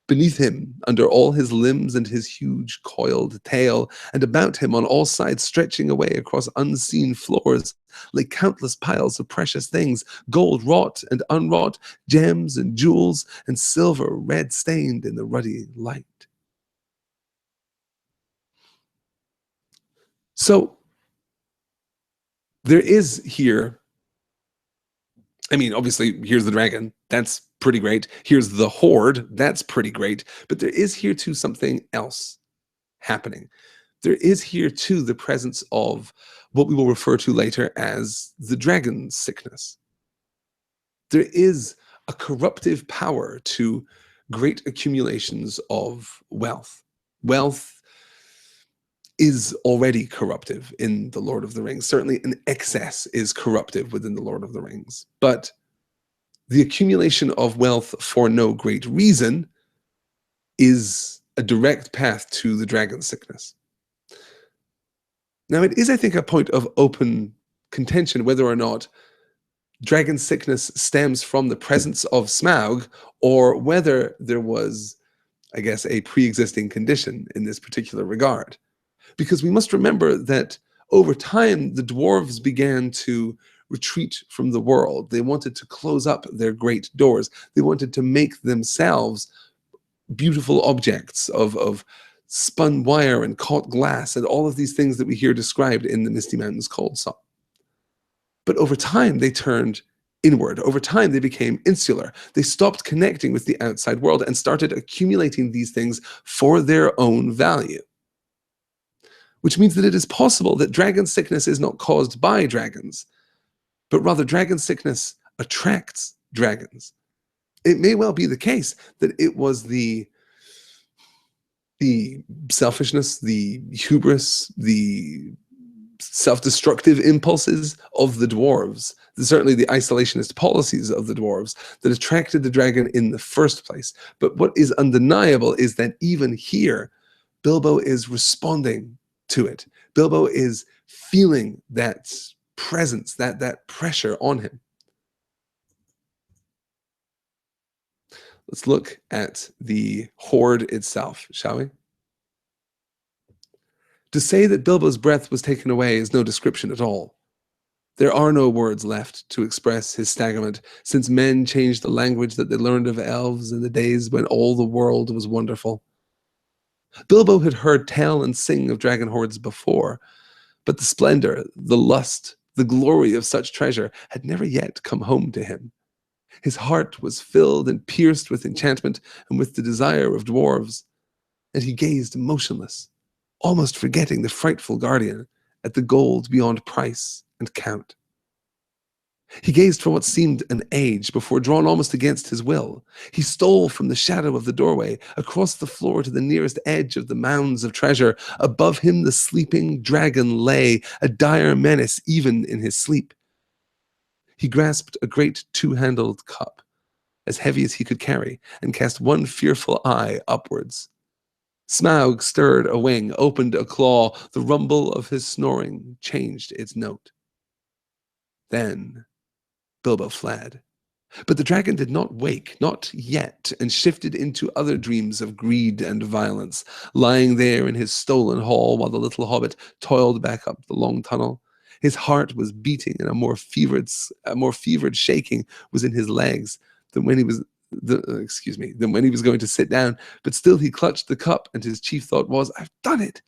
Beneath him, under all his limbs and his huge coiled tail, and about him on all sides stretching away across unseen floors, lay countless piles of precious things, gold wrought and unwrought, gems and jewels, and silver red stained in the ruddy light. So there is here, I mean, obviously, here's the dragon. That's pretty great. Here's the horde. That's pretty great. But there is here too something else happening. There is here too the presence of what we will refer to later as the dragon sickness. There is a corruptive power to great accumulations of wealth. Wealth is already corruptive in the Lord of the Rings. Certainly an excess is corruptive within the Lord of the Rings. But the accumulation of wealth for no great reason is a direct path to the dragon sickness. Now, it is, I think, a point of open contention whether or not dragon sickness stems from the presence of Smaug or whether there was, I guess, a pre-existing condition in this particular regard. Because we must remember that over time, the dwarves began to retreat from the world. They wanted to close up their great doors. They wanted to make themselves beautiful objects of spun wire and caught glass and all of these things that we hear described in the Misty Mountains Cold Song. But over time, they turned inward. Over time, they became insular. They stopped connecting with the outside world and started accumulating these things for their own value. Which means that it is possible that dragon sickness is not caused by dragons, but rather dragon sickness attracts dragons. It may well be the case that it was the selfishness, the hubris, the self-destructive impulses of the dwarves, certainly the isolationist policies of the dwarves, that attracted the dragon in the first place. But what is undeniable is that even here, Bilbo is responding to it. Bilbo is feeling that presence, that pressure on him. Let's look at the horde itself, shall we? To say that Bilbo's breath was taken away is no description at all. There are no words left to express his staggerment, since men changed the language that they learned of elves in the days when all the world was wonderful. Bilbo had heard tell and sing of dragon hordes before, but the splendor, the lust, the glory of such treasure had never yet come home to him. His heart was filled and pierced with enchantment and with the desire of dwarves, and he gazed motionless, almost forgetting the frightful guardian, at the gold beyond price and count. He gazed for what seemed an age before, drawn almost against his will, he stole from the shadow of the doorway across the floor to the nearest edge of the mounds of treasure. Above him the sleeping dragon lay, a dire menace even in his sleep. He grasped a great two-handled cup, as heavy as he could carry, and cast one fearful eye upwards. Smaug stirred a wing, opened a claw. The rumble of his snoring changed its note. Then Bilbo fled. But the dragon did not wake, not yet, and shifted into other dreams of greed and violence, lying there in his stolen hall while the little hobbit toiled back up the long tunnel. His heart was beating, and a more fevered shaking was in his legs than when he was going to sit down. But still he clutched the cup, and his chief thought was, "I've done it.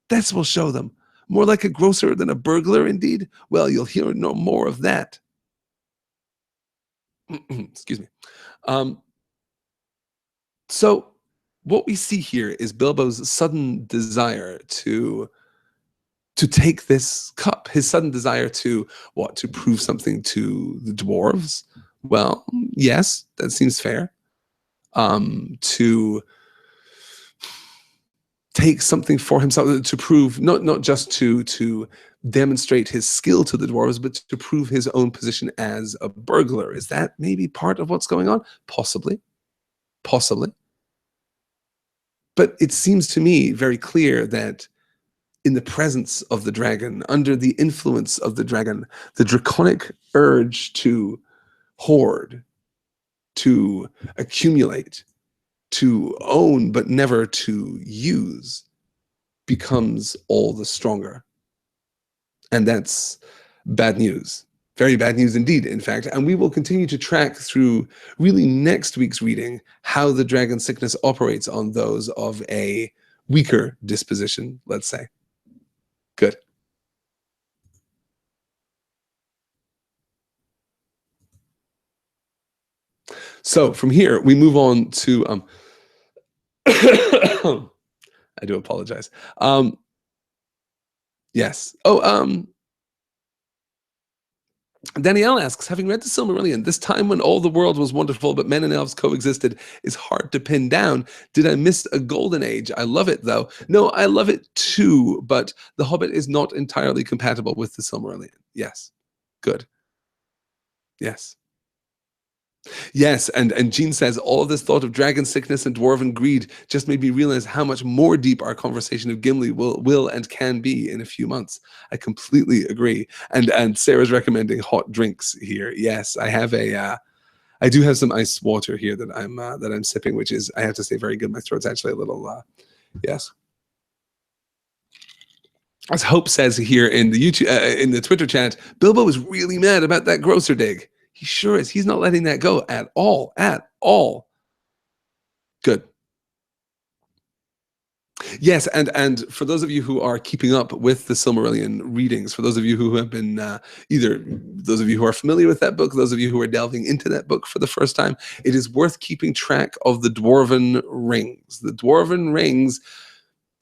This will show them. More like a grocer than a burglar, indeed. Well, you'll hear no more of that." Excuse me. Um, so what we see here is Bilbo's sudden desire to take this cup, his sudden desire to what? To prove something to the dwarves? Well, yes, that seems fair. To take something for himself, to prove, not just to demonstrate his skill to the dwarves, but to prove his own position as a burglar. Is that maybe part of what's going on? Possibly. Possibly. But it seems to me very clear that in the presence of the dragon, under the influence of the dragon, the draconic urge to hoard, to accumulate, to own but never to use becomes all the stronger. And that's bad news. Very bad news indeed, in fact. And we will continue to track through really next week's reading how the dragon sickness operates on those of a weaker disposition, let's say. Good. So from here, we move on to I do apologize. Yes. Oh, Danielle asks, having read the Silmarillion, this time when all the world was wonderful but men and elves coexisted is hard to pin down. Did I miss a golden age? I love it though. No, I love it too, but The Hobbit is not entirely compatible with the Silmarillion. Yes. Good. Yes. Yes, and Jean says, all of this thought of dragon sickness and dwarven greed just made me realize how much more deep our conversation of Gimli will and can be in a few months. I completely agree. And Sarah's recommending hot drinks here. Yes, I do have some ice water here that I'm sipping, which is, I have to say, very good. My throat's actually a little yes. As Hope says here in the in the Twitter chat, Bilbo is really mad about that grocer dig. He sure is. He's not letting that go at all. At all. Good. Yes, and for those of you who are keeping up with the Silmarillion readings, for those of you who have been either those of you who are familiar with that book, those of you who are delving into that book for the first time, it is worth keeping track of the Dwarven rings. The Dwarven rings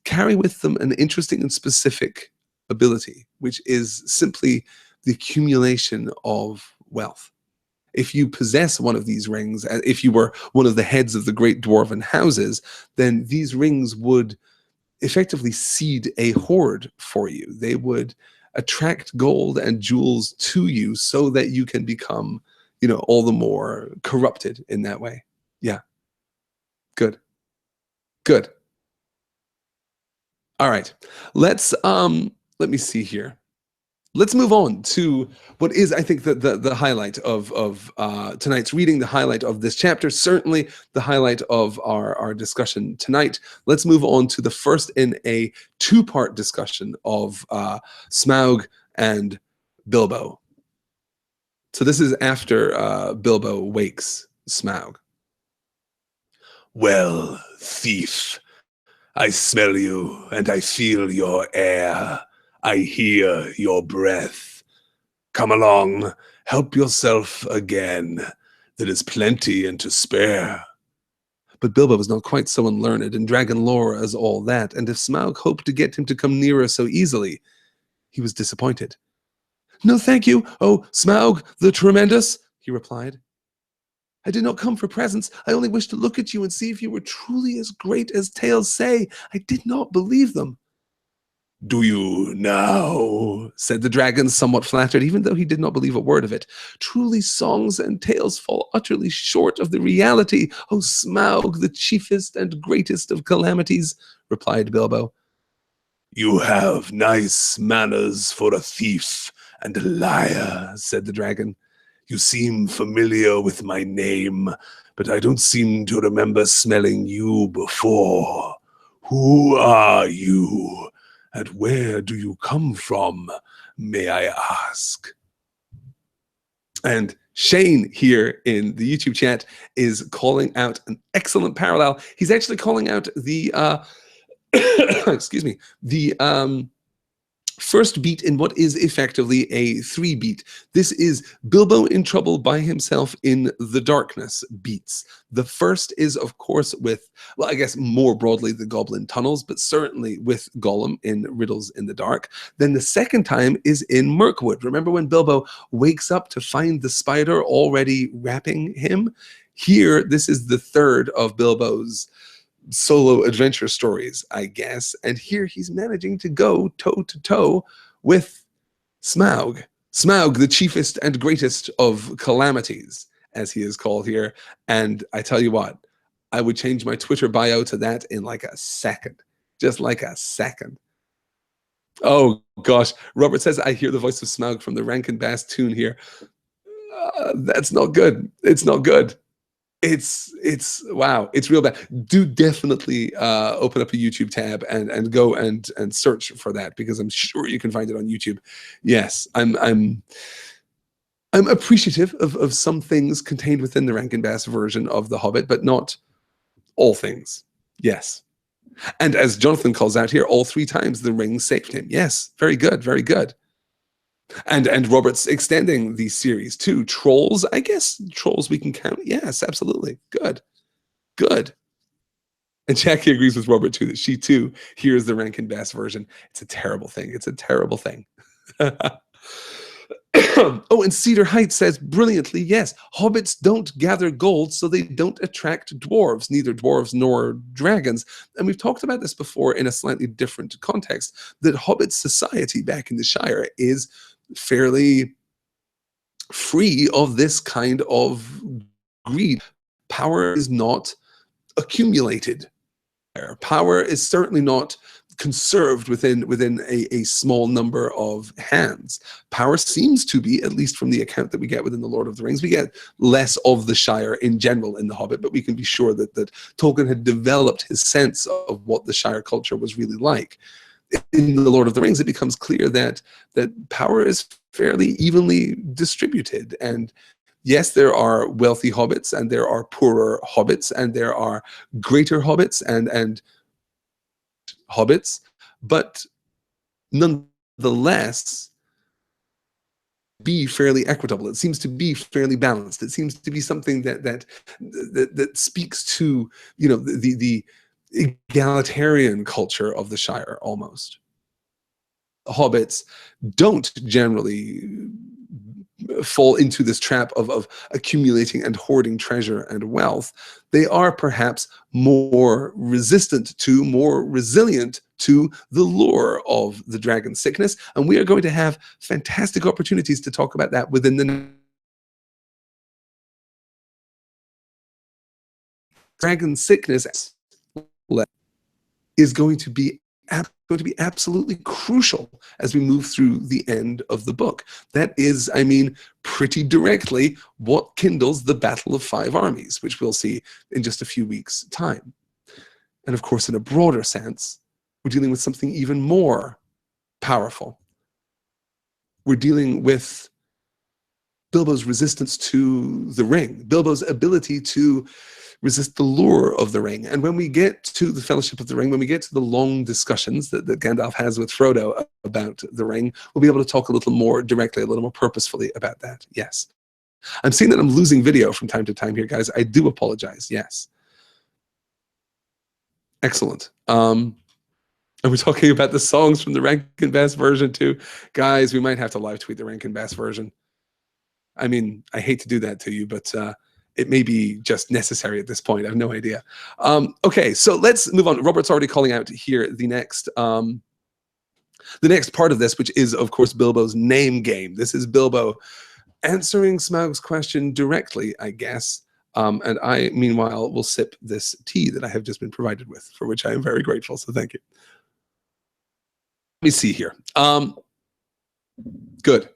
carry with them an interesting and specific ability, which is simply the accumulation of wealth. If you possess one of these rings, if you were one of the heads of the great dwarven houses, then these rings would effectively seed a hoard for you. They would attract gold and jewels to you so that you can become, all the more corrupted in that way. Yeah. Good. Good. All right. Let me see here. Let's move on to what is, I think, the highlight of tonight's reading, the highlight of this chapter, certainly the highlight of our discussion tonight. Let's move on to the first in a two-part discussion of Smaug and Bilbo. So this is after Bilbo wakes Smaug. Well, thief, I smell you and I feel your air. I hear your breath. Come along, help yourself again. There is plenty and to spare. But Bilbo was not quite so unlearned in dragon lore as all that, and if Smaug hoped to get him to come nearer so easily, he was disappointed. No, thank you, oh, Smaug the Tremendous, he replied. I did not come for presents. I only wished to look at you and see if you were truly as great as tales say. I did not believe them. Do you now? Said the dragon, somewhat flattered, even though he did not believe a word of it. Truly songs and tales fall utterly short of the reality, O Smaug, the chiefest and greatest of calamities, replied Bilbo. You have nice manners for a thief and a liar, said the dragon. You seem familiar with my name, but I don't seem to remember smelling you before. Who are you? And where do you come from, may I ask? And Shane here in the YouTube chat is calling out an excellent parallel. He's actually calling out the, excuse me, the first beat in what is effectively a 3-beat. This is Bilbo in trouble by himself in the darkness beats. The first is, of course, with, well, I guess more broadly the goblin tunnels, but certainly with Gollum in Riddles in the Dark. Then the second time is in Mirkwood. Remember when Bilbo wakes up to find the spider already wrapping him? Here, this is the third of Bilbo's solo adventure stories, I guess. And here he's managing to go toe-to-toe with Smaug. Smaug, the chiefest and greatest of calamities, as he is called here. And I tell you what, I would change my Twitter bio to that in like a second. Just like a second. Oh, gosh. Robert says, I hear the voice of Smaug from the Rankin Bass tune here. That's not good. It's not good. It's wow, it's real bad. Do definitely open up a YouTube tab and go and search for that, because I'm sure you can find it on YouTube. Yes, I'm appreciative of some things contained within the Rankin Bass version of The Hobbit, but not all things. Yes. And as Jonathan calls out here, all 3 times the ring saved him. Yes, very good, very good. And Robert's extending the series to trolls. I guess trolls we can count. Yes, absolutely. Good. Good. And Jackie agrees with Robert too, that she too hears the Rankin Bass version. It's a terrible thing. It's a terrible thing. Oh, and Cedar Heights says brilliantly, yes, hobbits don't gather gold, so they don't attract dwarves, neither dwarves nor dragons. And we've talked about this before in a slightly different context, that hobbit society back in the Shire is fairly free of this kind of greed. Power is not accumulated. Power is certainly not conserved within a small number of hands. Power seems to be, at least from the account that we get within the Lord of the Rings, we get less of the Shire in general in The Hobbit, but we can be sure that Tolkien had developed his sense of what the Shire culture was really like. In the Lord of the Rings, it becomes clear that power is fairly evenly distributed. And yes, there are wealthy hobbits, and there are poorer hobbits, and there are greater hobbits and hobbits, but nonetheless be fairly equitable. It seems to be fairly balanced. It seems to be something that speaks to, you know, the egalitarian culture of the Shire almost. Hobbits don't generally fall into this trap of accumulating and hoarding treasure and wealth. They are perhaps more resistant to, more resilient to the lure of the dragon sickness. And we are going to have fantastic opportunities to talk about that within the dragon sickness is going to be absolutely crucial as we move through the end of the book. That is, I mean, pretty directly what kindles the Battle of Five Armies, which we'll see in just a few weeks' time. And of course, in a broader sense, we're dealing with something even more powerful. We're dealing with Bilbo's resistance to the ring, Bilbo's ability to resist the lure of the ring. And when we get to the Fellowship of the Ring, when we get to the long discussions that Gandalf has with Frodo about the ring, we'll be able to talk a little more directly, a little more purposefully about that. Yes. I'm seeing that I'm losing video from time to time here, guys. I do apologize. Yes. Excellent. And we're talking about the songs from the Rankin Bass version too. Guys, we might have to live tweet the Rankin Bass version. I mean, I hate to do that to you, but it may be just necessary at this point. I have no idea. Okay, so let's move on. Robert's already calling out here the next part of this, which is, of course, Bilbo's name game. This is Bilbo answering Smaug's question directly, I guess. And I, meanwhile, will sip this tea that I have just been provided with, for which I am very grateful. So thank you. Let me see here. Good.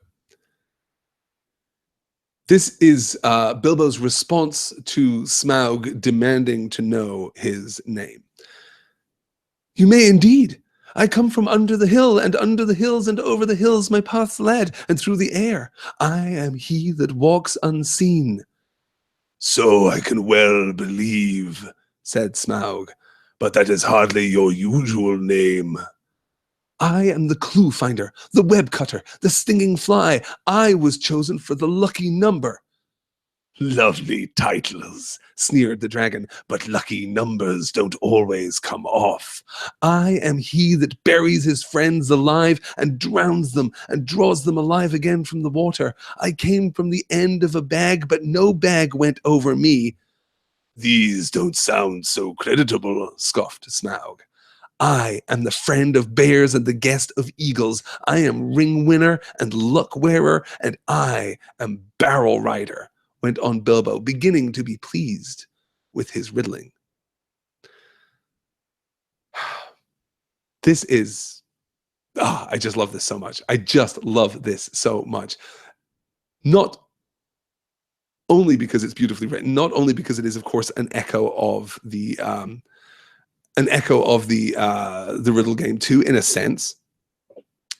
This is Bilbo's response to Smaug demanding to know his name. You may indeed. I come from under the hill, and under the hills and over the hills my paths led, and through the air. I am he that walks unseen. So I can well believe, said Smaug, but that is hardly your usual name. I am the clue finder, the web cutter, the stinging fly. I was chosen for the lucky number. Lovely titles, sneered the dragon, but lucky numbers don't always come off. I am he that buries his friends alive and drowns them and draws them alive again from the water. I came from the end of a bag, but no bag went over me. These don't sound so creditable, scoffed Smaug. I am the friend of bears and the guest of eagles. I am ring winner and luck wearer, and I am barrel rider, went on Bilbo, beginning to be pleased with his riddling. This is, I just love this so much. I just love this so much. Not only because it's beautifully written, not only because it is, of course, an echo of the riddle game too, in a sense,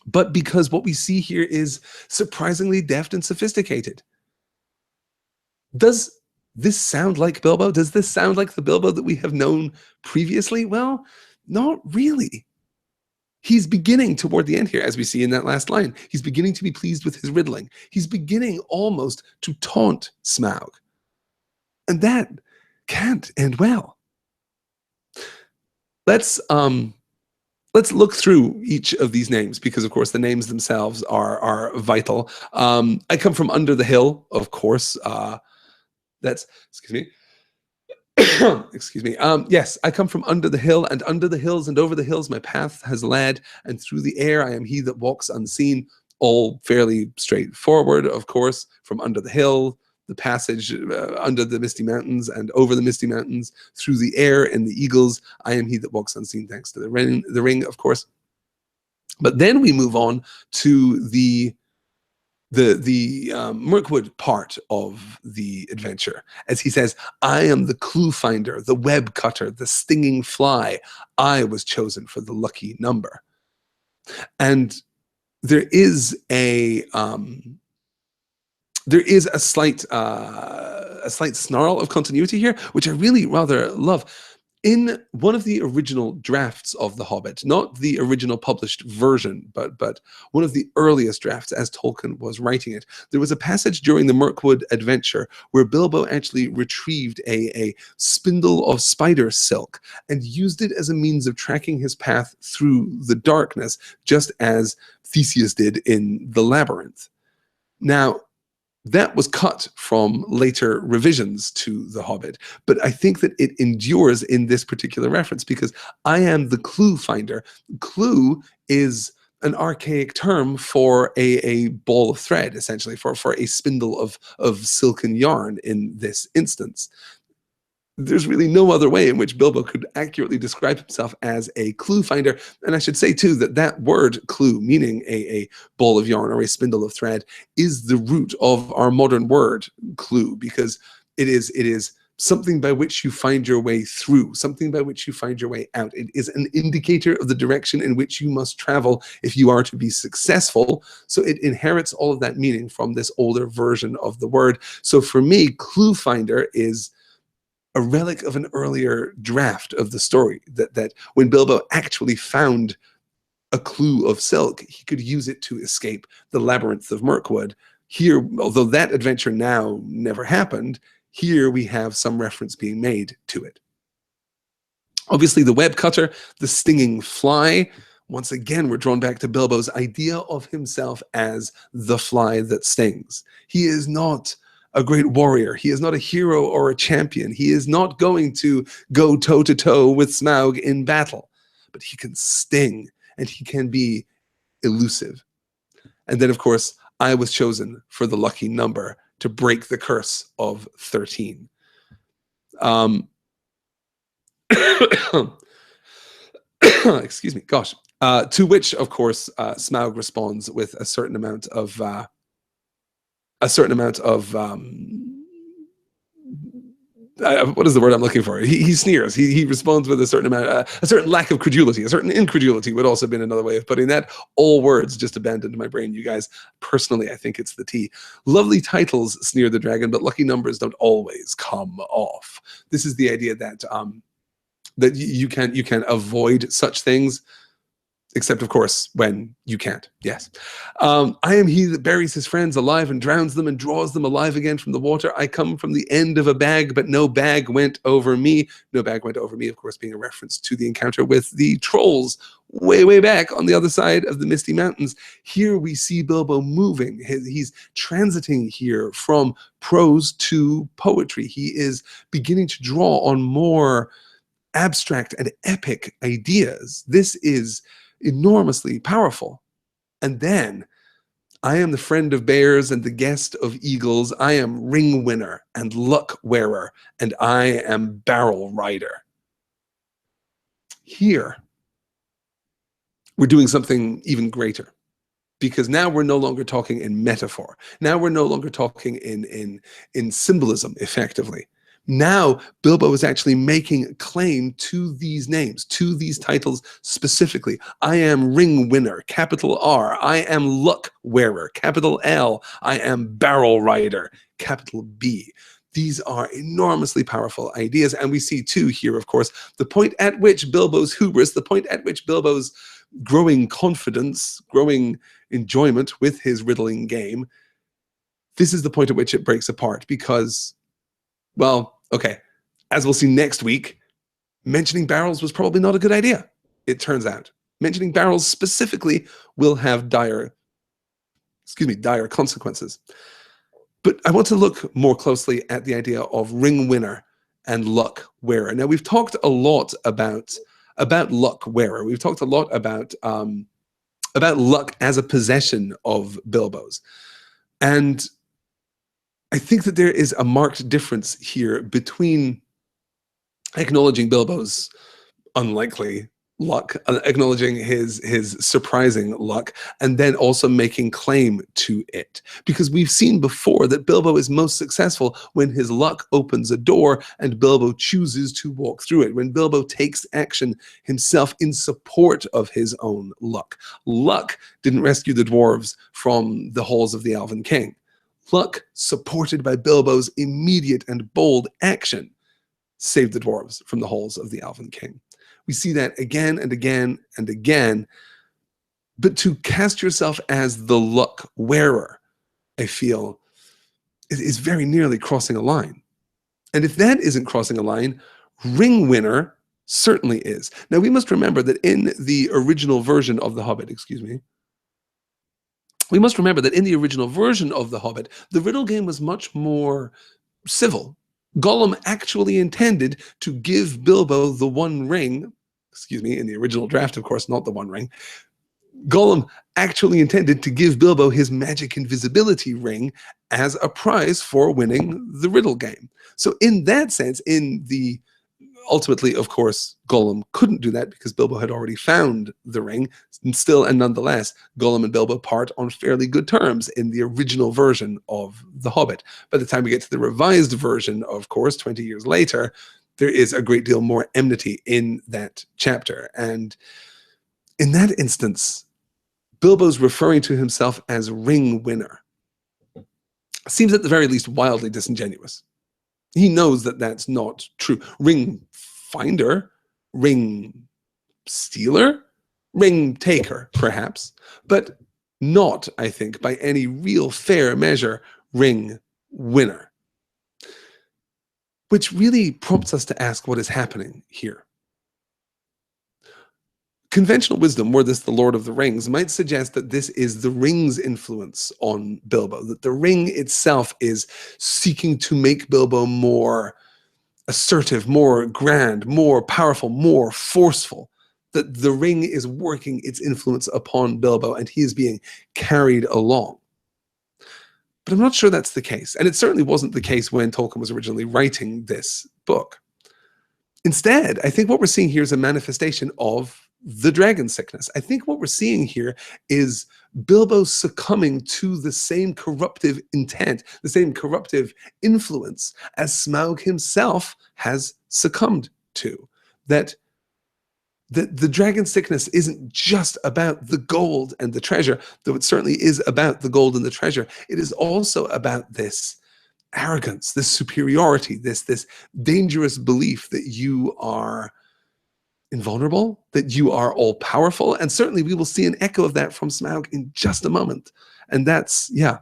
but because what we see here is surprisingly deft and sophisticated. Does this sound like Bilbo? Does this sound like the Bilbo that we have known previously? Well, not really. He's beginning toward the end here, as we see in that last line. He's beginning to be pleased with his riddling. He's beginning almost to taunt Smaug. And that can't end well. Let's look through each of these names, because of course the names themselves are vital. I come from under the hill, of course. That's, excuse me. Excuse me. Yes, I come from under the hill, and under the hills and over the hills my path has led, and through the air I am he that walks unseen. All fairly straightforward, of course. From under the hill, the passage under the misty mountains and over the misty mountains, through the air and the eagles, I am he that walks unseen, thanks to the ring, of course. But then we move on to the Mirkwood part of the adventure, as he says, I am the clue finder, the web cutter, the stinging fly. I was chosen for the lucky number. And there is a slight snarl of continuity here, which I really rather love. In one of the original drafts of The Hobbit, not the original published version, but one of the earliest drafts as Tolkien was writing it, there was a passage during the Mirkwood adventure where Bilbo actually retrieved a spindle of spider silk and used it as a means of tracking his path through the darkness, just as Theseus did in the labyrinth. Now, that was cut from later revisions to The Hobbit, but I think that it endures in this particular reference, because I am the clue finder. Clue is an archaic term for a ball of thread, essentially, for a spindle of silken yarn in this instance. There's really no other way in which Bilbo could accurately describe himself as a clue finder. And I should say, too, that that word clue, meaning a ball of yarn or a spindle of thread, is the root of our modern word clue, because it is something by which you find your way through, something by which you find your way out. It is an indicator of the direction in which you must travel if you are to be successful. So it inherits all of that meaning from this older version of the word. So for me, clue finder is a relic of an earlier draft of the story, that when Bilbo actually found a clue of silk, he could use it to escape the labyrinth of Mirkwood. Here, although that adventure now never happened, here we have some reference being made to it. Obviously, the web cutter, the stinging fly, once again, we're drawn back to Bilbo's idea of himself as the fly that stings. He is not a great warrior. He is not a hero or a champion. He is not going to go toe-to-toe with Smaug in battle, but he can sting and he can be elusive. And then, of course, I was chosen for the lucky number to break the curse of 13. Excuse me, gosh. To which, of course, Smaug responds with a certain amount of what is the word I'm looking for? He sneers. He responds with a certain amount, a certain lack of credulity, a certain incredulity would also have been another way of putting that. All words just abandoned my brain, you guys. Personally, I think it's the T. Lovely titles, sneer the dragon, but lucky numbers don't always come off. This is the idea that that you can avoid such things, except, of course, when you can't. Yes. I am he that buries his friends alive and drowns them and draws them alive again from the water. I come from the end of a bag, but no bag went over me. No bag went over me, of course, being a reference to the encounter with the trolls way, way back on the other side of the Misty Mountains. Here we see Bilbo moving. He's transiting here from prose to poetry. He is beginning to draw on more abstract and epic ideas. This is enormously powerful. And then, I am the friend of bears and the guest of eagles. I am ring winner and luck wearer, and I am barrel rider. Here, we're doing something even greater, because now we're no longer talking in metaphor. Now we're no longer talking in symbolism, effectively. Now, Bilbo is actually making a claim to these names, to these titles specifically. I am ring winner, capital R. I am luck wearer, capital L. I am barrel rider, capital B. These are enormously powerful ideas. And we see, too, here, of course, the point at which Bilbo's hubris, the point at which Bilbo's growing confidence, growing enjoyment with his riddling game, this is the point at which it breaks apart because, well, okay, as we'll see next week, mentioning barrels was probably not a good idea, it turns out. Mentioning barrels specifically will have dire consequences. But I want to look more closely at the idea of ring winner and luck wearer. Now, we've talked a lot about luck wearer. We've talked a lot about luck as a possession of Bilbo's. And I think that there is a marked difference here between acknowledging Bilbo's unlikely luck, acknowledging his surprising luck, and then also making claim to it. Because we've seen before that Bilbo is most successful when his luck opens a door and Bilbo chooses to walk through it, when Bilbo takes action himself in support of his own luck. Luck didn't rescue the dwarves from the halls of the Elven King. Luck, supported by Bilbo's immediate and bold action, saved the dwarves from the halls of the Elven King. We see that again and again and again. But to cast yourself as the luck wearer, I feel, is very nearly crossing a line. And if that isn't crossing a line, ring winner certainly is. Now, we must remember that in the original version of The Hobbit, we must remember that in the original version of The Hobbit, the riddle game was much more civil. Gollum actually intended to give Bilbo the One Ring, in the original draft, of course, not the One Ring. Gollum actually intended to give Bilbo his magic invisibility ring as a prize for winning the riddle game. So in that sense, ultimately, of course, Gollum couldn't do that because Bilbo had already found the ring. And nonetheless, Gollum and Bilbo part on fairly good terms in the original version of The Hobbit. By the time we get to the revised version, of course, 20 years later, there is a great deal more enmity in that chapter. And in that instance, Bilbo's referring to himself as ring winner. Seems at the very least wildly disingenuous. He knows that that's not true. Ring finder, ring stealer, ring taker, perhaps, but not, I think, by any real fair measure, ring winner. Which really prompts us to ask what is happening here. Conventional wisdom, were this the Lord of the Rings, might suggest that this is the ring's influence on Bilbo, that the ring itself is seeking to make Bilbo more assertive, more grand, more powerful, more forceful, that the ring is working its influence upon Bilbo and he is being carried along. But I'm not sure that's the case. And it certainly wasn't the case when Tolkien was originally writing this book. Instead, I think what we're seeing here is a manifestation of the dragon sickness. I think what we're seeing here is Bilbo succumbing to the same corruptive intent, the same corruptive influence as Smaug himself has succumbed to. That the dragon sickness isn't just about the gold and the treasure, though it certainly is about the gold and the treasure. It is also about this arrogance, this superiority, this dangerous belief that you are invulnerable, that you are all-powerful. And certainly we will see an echo of that from Smaug in just a moment. And that's, yeah.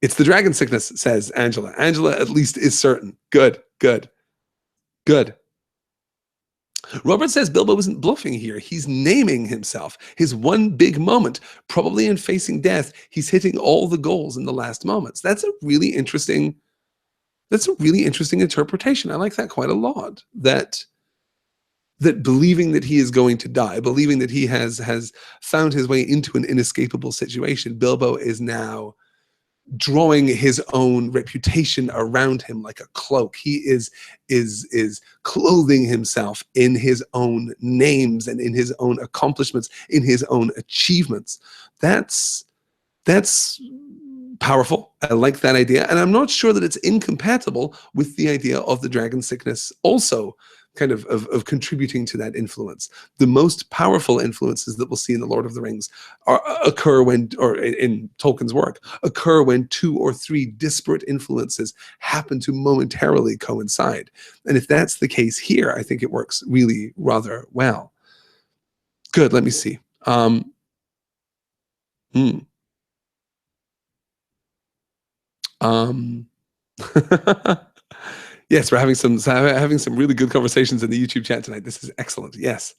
It's the dragon sickness, says Angela. Angela at least is certain. Good, good, good. Robert says Bilbo isn't bluffing here. He's naming himself. His one big moment, probably in facing death, he's hitting all the goals in the last moments. That's a really interesting interpretation. I like that quite a lot. That believing that he is going to die, believing that he has found his way into an inescapable situation, Bilbo is now drawing his own reputation around him like a cloak. He is clothing himself in his own names and in his own accomplishments, in his own achievements. That's powerful. I like that idea. And I'm not sure that it's incompatible with the idea of the dragon sickness also kind of contributing to that influence. The most powerful influences that we'll see in The Lord of the Rings occur when, or in Tolkien's work, occur when 2 or 3 disparate influences happen to momentarily coincide. And if that's the case here, I think it works really rather well. Good. Let me see. Hmm. Um, yes, we're having some really good conversations in the YouTube chat tonight. This is excellent. Yes,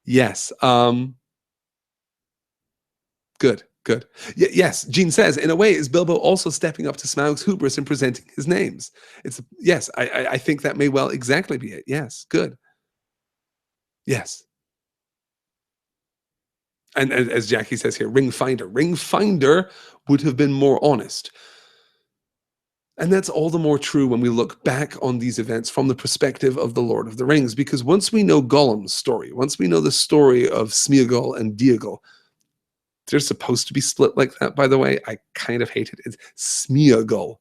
yes. Good, good. Yes, Gene says, in a way, is Bilbo also stepping up to Smaug's hubris and presenting his names? It's yes. I think that may well exactly be it. Yes, good. Yes. And as Jackie says here, ring finder. Ring finder would have been more honest. And that's all the more true when we look back on these events from the perspective of the Lord of the Rings, because once we know Gollum's story, once we know the story of Smeagol and Diagal, they're supposed to be split like that, by the way. I kind of hate it. It's Smeagol.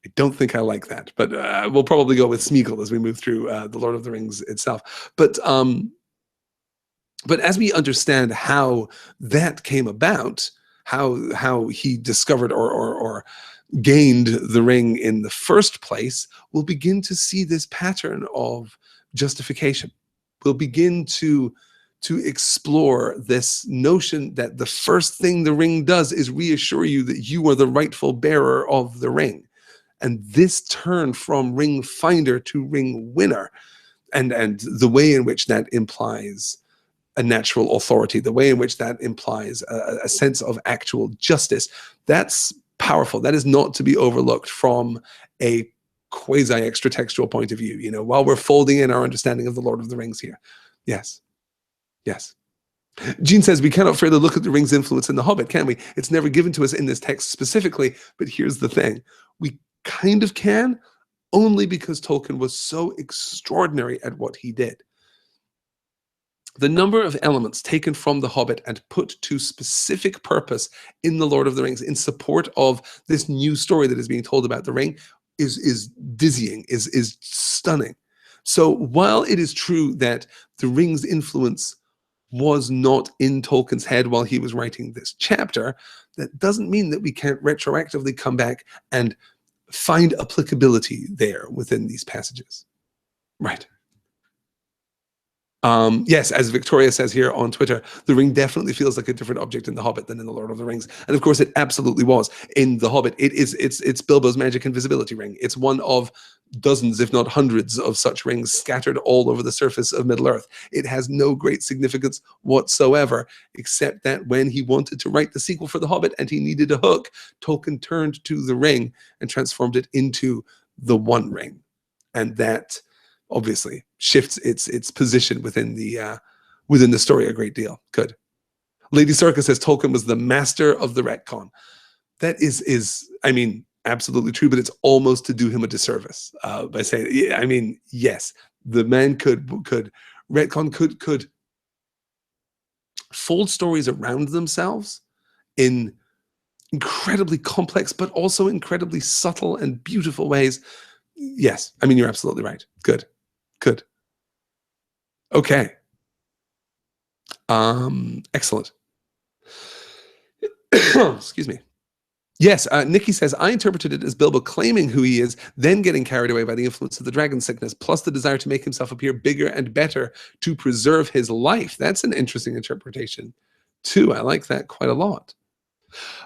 I don't think I like that, but we'll probably go with Smeagol as we move through the Lord of the Rings itself. But as we understand how that came about, how he discovered or gained the ring in the first place, we'll begin to see this pattern of justification. We'll begin to explore this notion that the first thing the ring does is reassure you that you are the rightful bearer of the ring. And this turn from ring finder to ring winner, and the way in which that implies a natural authority, the way in which that implies a sense of actual justice, that's powerful. That is not to be overlooked from a quasi extra-textual point of view, while we're folding in our understanding of the Lord of the Rings here. Yes, yes. Gene says, we cannot fairly look at the ring's influence in The Hobbit, can we? It's never given to us in this text specifically, but here's the thing. We kind of can, only because Tolkien was so extraordinary at what he did. The number of elements taken from The Hobbit and put to specific purpose in The Lord of the Rings in support of this new story that is being told about the ring is dizzying, is stunning. So while it is true that the ring's influence was not in Tolkien's head while he was writing this chapter, that doesn't mean that we can't retroactively come back and find applicability there within these passages. Right. Yes, as Victoria says here on Twitter, the ring definitely feels like a different object in The Hobbit than in The Lord of the Rings. And of course, it absolutely was. In The Hobbit, it's Bilbo's magic invisibility ring. It's one of dozens, if not hundreds, of such rings scattered all over the surface of Middle-earth. It has no great significance whatsoever, except that when he wanted to write the sequel for The Hobbit and he needed a hook, Tolkien turned to the ring and transformed it into the One Ring. And that obviously shifts its position within the story a great deal. Good. Lady Circus says Tolkien was the master of the retcon. That is I mean, absolutely true, but it's almost to do him a disservice by saying, I mean, yes, the man could retcon could fold stories around themselves in incredibly complex, but also incredibly subtle and beautiful ways. Yes, I mean, you're absolutely right. Good. Good. Okay. Excellent. Excuse me. Yes, Nikki says, I interpreted it as Bilbo claiming who he is, then getting carried away by the influence of the dragon sickness, plus the desire to make himself appear bigger and better to preserve his life. That's an interesting interpretation, too. I like that quite a lot.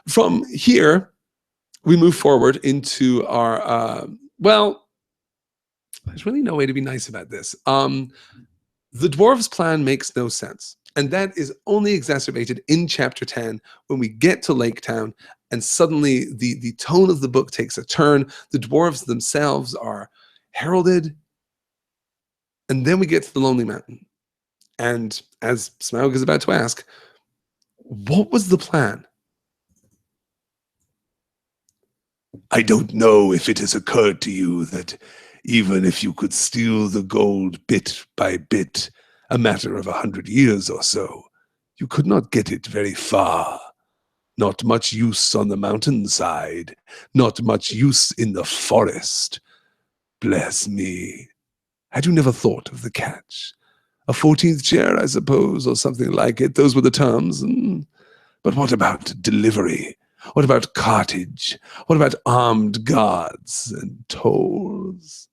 From here, we move forward into our, well, there's really no way to be nice about this. The dwarves' plan makes no sense. And that is only exacerbated in chapter 10 when we get to Lake Town and suddenly the tone of the book takes a turn. The dwarves themselves are heralded. And then we get to the Lonely Mountain. And as Smaug is about to ask, what was the plan? I don't know if it has occurred to you that even if you could steal the gold bit by bit, a matter of 100 years or so, you could not get it very far. Not much use on the mountainside, not much use in the forest. Bless me. Had you never thought of the catch? A 14th chair, I suppose, or something like it. Those were the terms. But what about delivery? What about cartage? What about armed guards and tolls?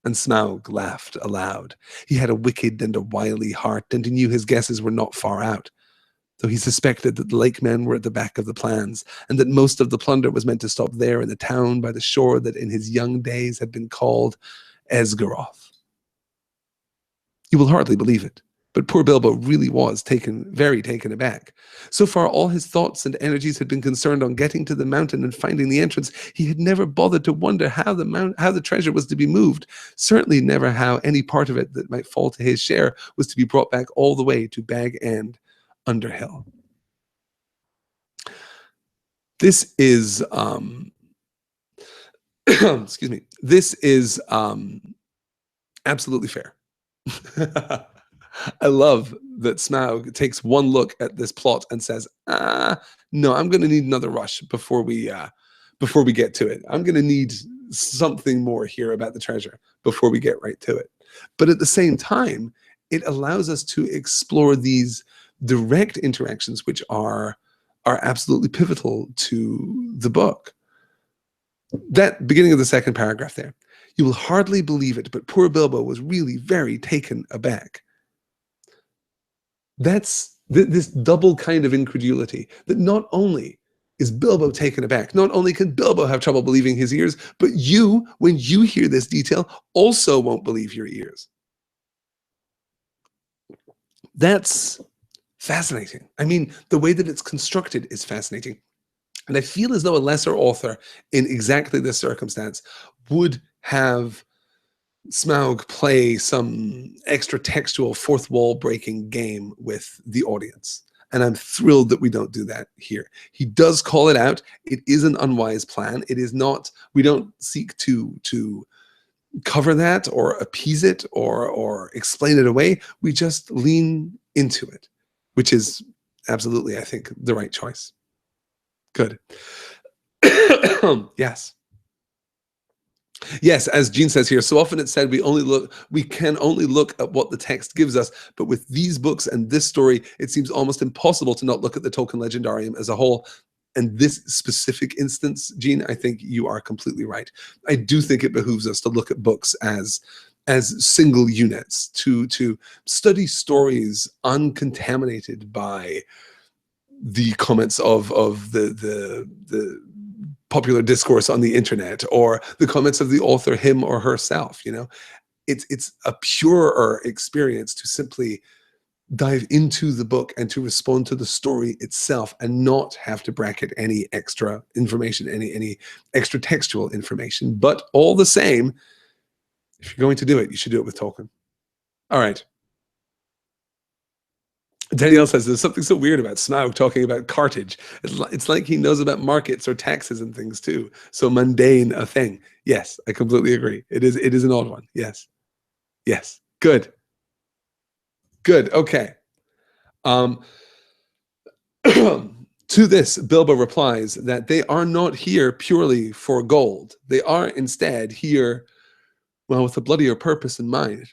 And Smaug laughed aloud. He had a wicked and a wily heart, and he knew his guesses were not far out, though he suspected that the lake men were at the back of the plans, and that most of the plunder was meant to stop there in the town by the shore that in his young days had been called Esgaroth. You will hardly believe it, but poor Bilbo really was very taken aback. So far, all his thoughts and energies had been concerned on getting to the mountain and finding the entrance. He had never bothered to wonder how the treasure was to be moved. Certainly never how any part of it that might fall to his share was to be brought back all the way to Bag End Underhill. This is excuse me. This is absolutely fair. I love that Smaug takes one look at this plot and says, no, I'm going to need another rush before we get to it. I'm going to need something more here about the treasure before we get right to it. But at the same time, it allows us to explore these direct interactions, which are absolutely pivotal to the book. That beginning of the second paragraph there. You will hardly believe it, but poor Bilbo was really very taken aback. That's this double kind of incredulity, that not only is Bilbo taken aback, not only can Bilbo have trouble believing his ears, but you, when you hear this detail, also won't believe your ears. That's fascinating. I mean, the way that it's constructed is fascinating. And I feel as though a lesser author in exactly this circumstance would have Smaug play some extra textual fourth wall breaking game with the audience. And I'm thrilled that we don't do that here. He does call it out. It is an unwise plan. It is not, we don't seek to cover that or appease it or explain it away. We just lean into it, which is absolutely, I think, the right choice. Good. Yes. Yes, as Jean says here, so often it's said we can only look at what the text gives us, but with these books and this story, it seems almost impossible to not look at the Tolkien Legendarium as a whole. And this specific instance, Jean, I think you are completely right. I do think it behooves us to look at books as single units, to study stories uncontaminated by the comments of the popular discourse on the internet or the comments of the author, him or herself. You know, it's a purer experience to simply dive into the book and to respond to the story itself and not have to bracket any extra information, any extra textual information. But all the same, if you're going to do it, you should do it with Tolkien. All right. Danielle says there's something so weird about Smaug talking about cartage. It's like he knows about markets or taxes and things too. So mundane a thing. Yes, I completely agree. It is an odd one. Yes. Yes. Good. Good. Okay. To this, Bilbo replies that they are not here purely for gold. They are instead here, well, with a bloodier purpose in mind.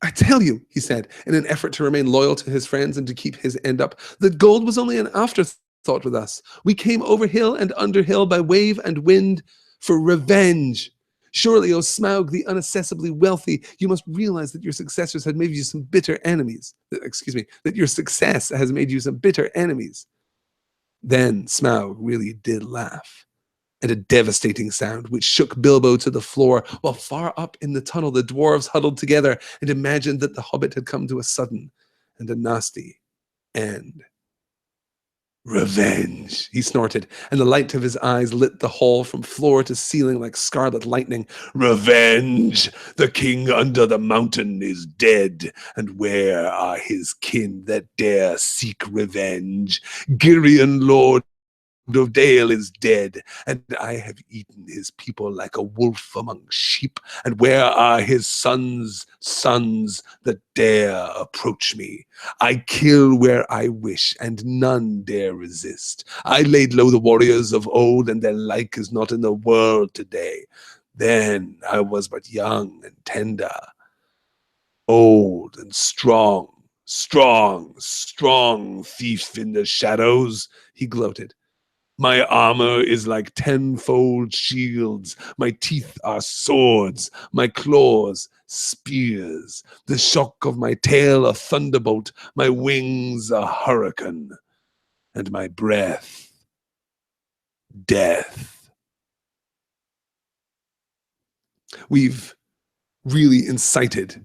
I tell you, he said, in an effort to remain loyal to his friends and to keep his end up, that gold was only an afterthought with us. We came over hill and under hill by wave and wind for revenge. Surely, O Smaug, the unaccessibly wealthy, you must realize that your successors had made you some bitter enemies. Excuse me, that your success has made you some bitter enemies. Then Smaug really did laugh. And a devastating sound which shook Bilbo to the floor, while far up in the tunnel the dwarves huddled together and imagined that the Hobbit had come to a sudden and a nasty end. Revenge, he snorted, and the light of his eyes lit the hall from floor to ceiling like scarlet lightning. Revenge! The king under the mountain is dead, and where are his kin that dare seek revenge? Girion, lord of Dale, is dead, and I have eaten his people like a wolf among sheep. And where are his sons that dare approach me? I kill where I wish, and none dare resist. I laid low the warriors of old, and their like is not in the world today. Then I was but young and tender, old and strong thief in the shadows, he gloated. My armor is like tenfold shields. My teeth are swords. My claws spears. The shock of my tail a thunderbolt. My wings a hurricane. And my breath, death. We've really incited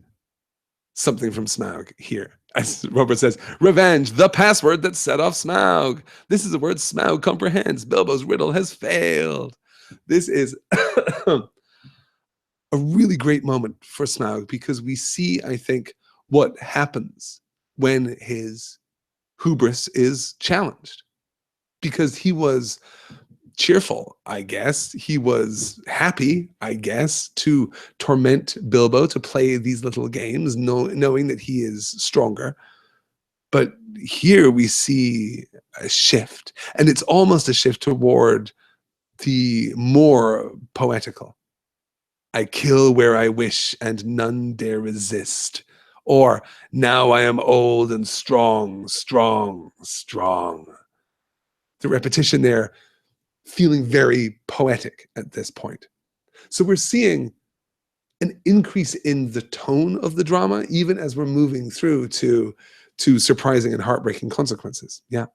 something from Smaug here. As Robert says, revenge, the password that set off Smaug. This is a word Smaug comprehends. Bilbo's riddle has failed. This is a really great moment for Smaug because we see, I think, what happens when his hubris is challenged. Because he was cheerful, I guess. He was happy, I guess, to torment Bilbo, to play these little games, knowing that he is stronger. But here we see a shift, and it's almost a shift toward the more poetical. I kill where I wish, and none dare resist. Or, now I am old and strong, strong, strong. The repetition there feeling very poetic at this point. So we're seeing an increase in the tone of the drama, even as we're moving through to surprising and heartbreaking consequences. Yeah.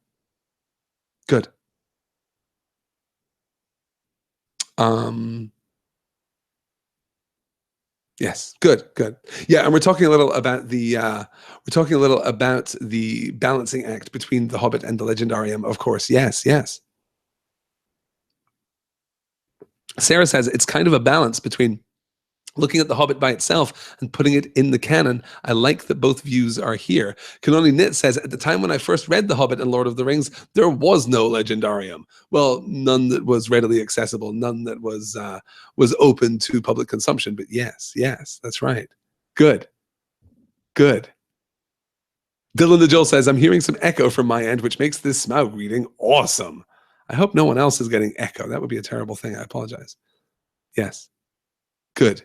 Good. Yes, good. Yeah, and we're talking a little about the balancing act between the Hobbit and the Legendarium, of course. Yes. Sarah says it's kind of a balance between looking at The Hobbit by itself and putting it in the canon. I like that both views are here. Canoni Knit says, at the time when I first read The Hobbit and Lord of the Rings, there was no Legendarium. Well, none that was readily accessible, none that was open to public consumption. But yes, that's right. Good. Dylan the Joel says, I'm hearing some echo from my end, which makes this Smaug reading awesome. I hope no one else is getting echo. That would be a terrible thing. I apologize. Yes. Good.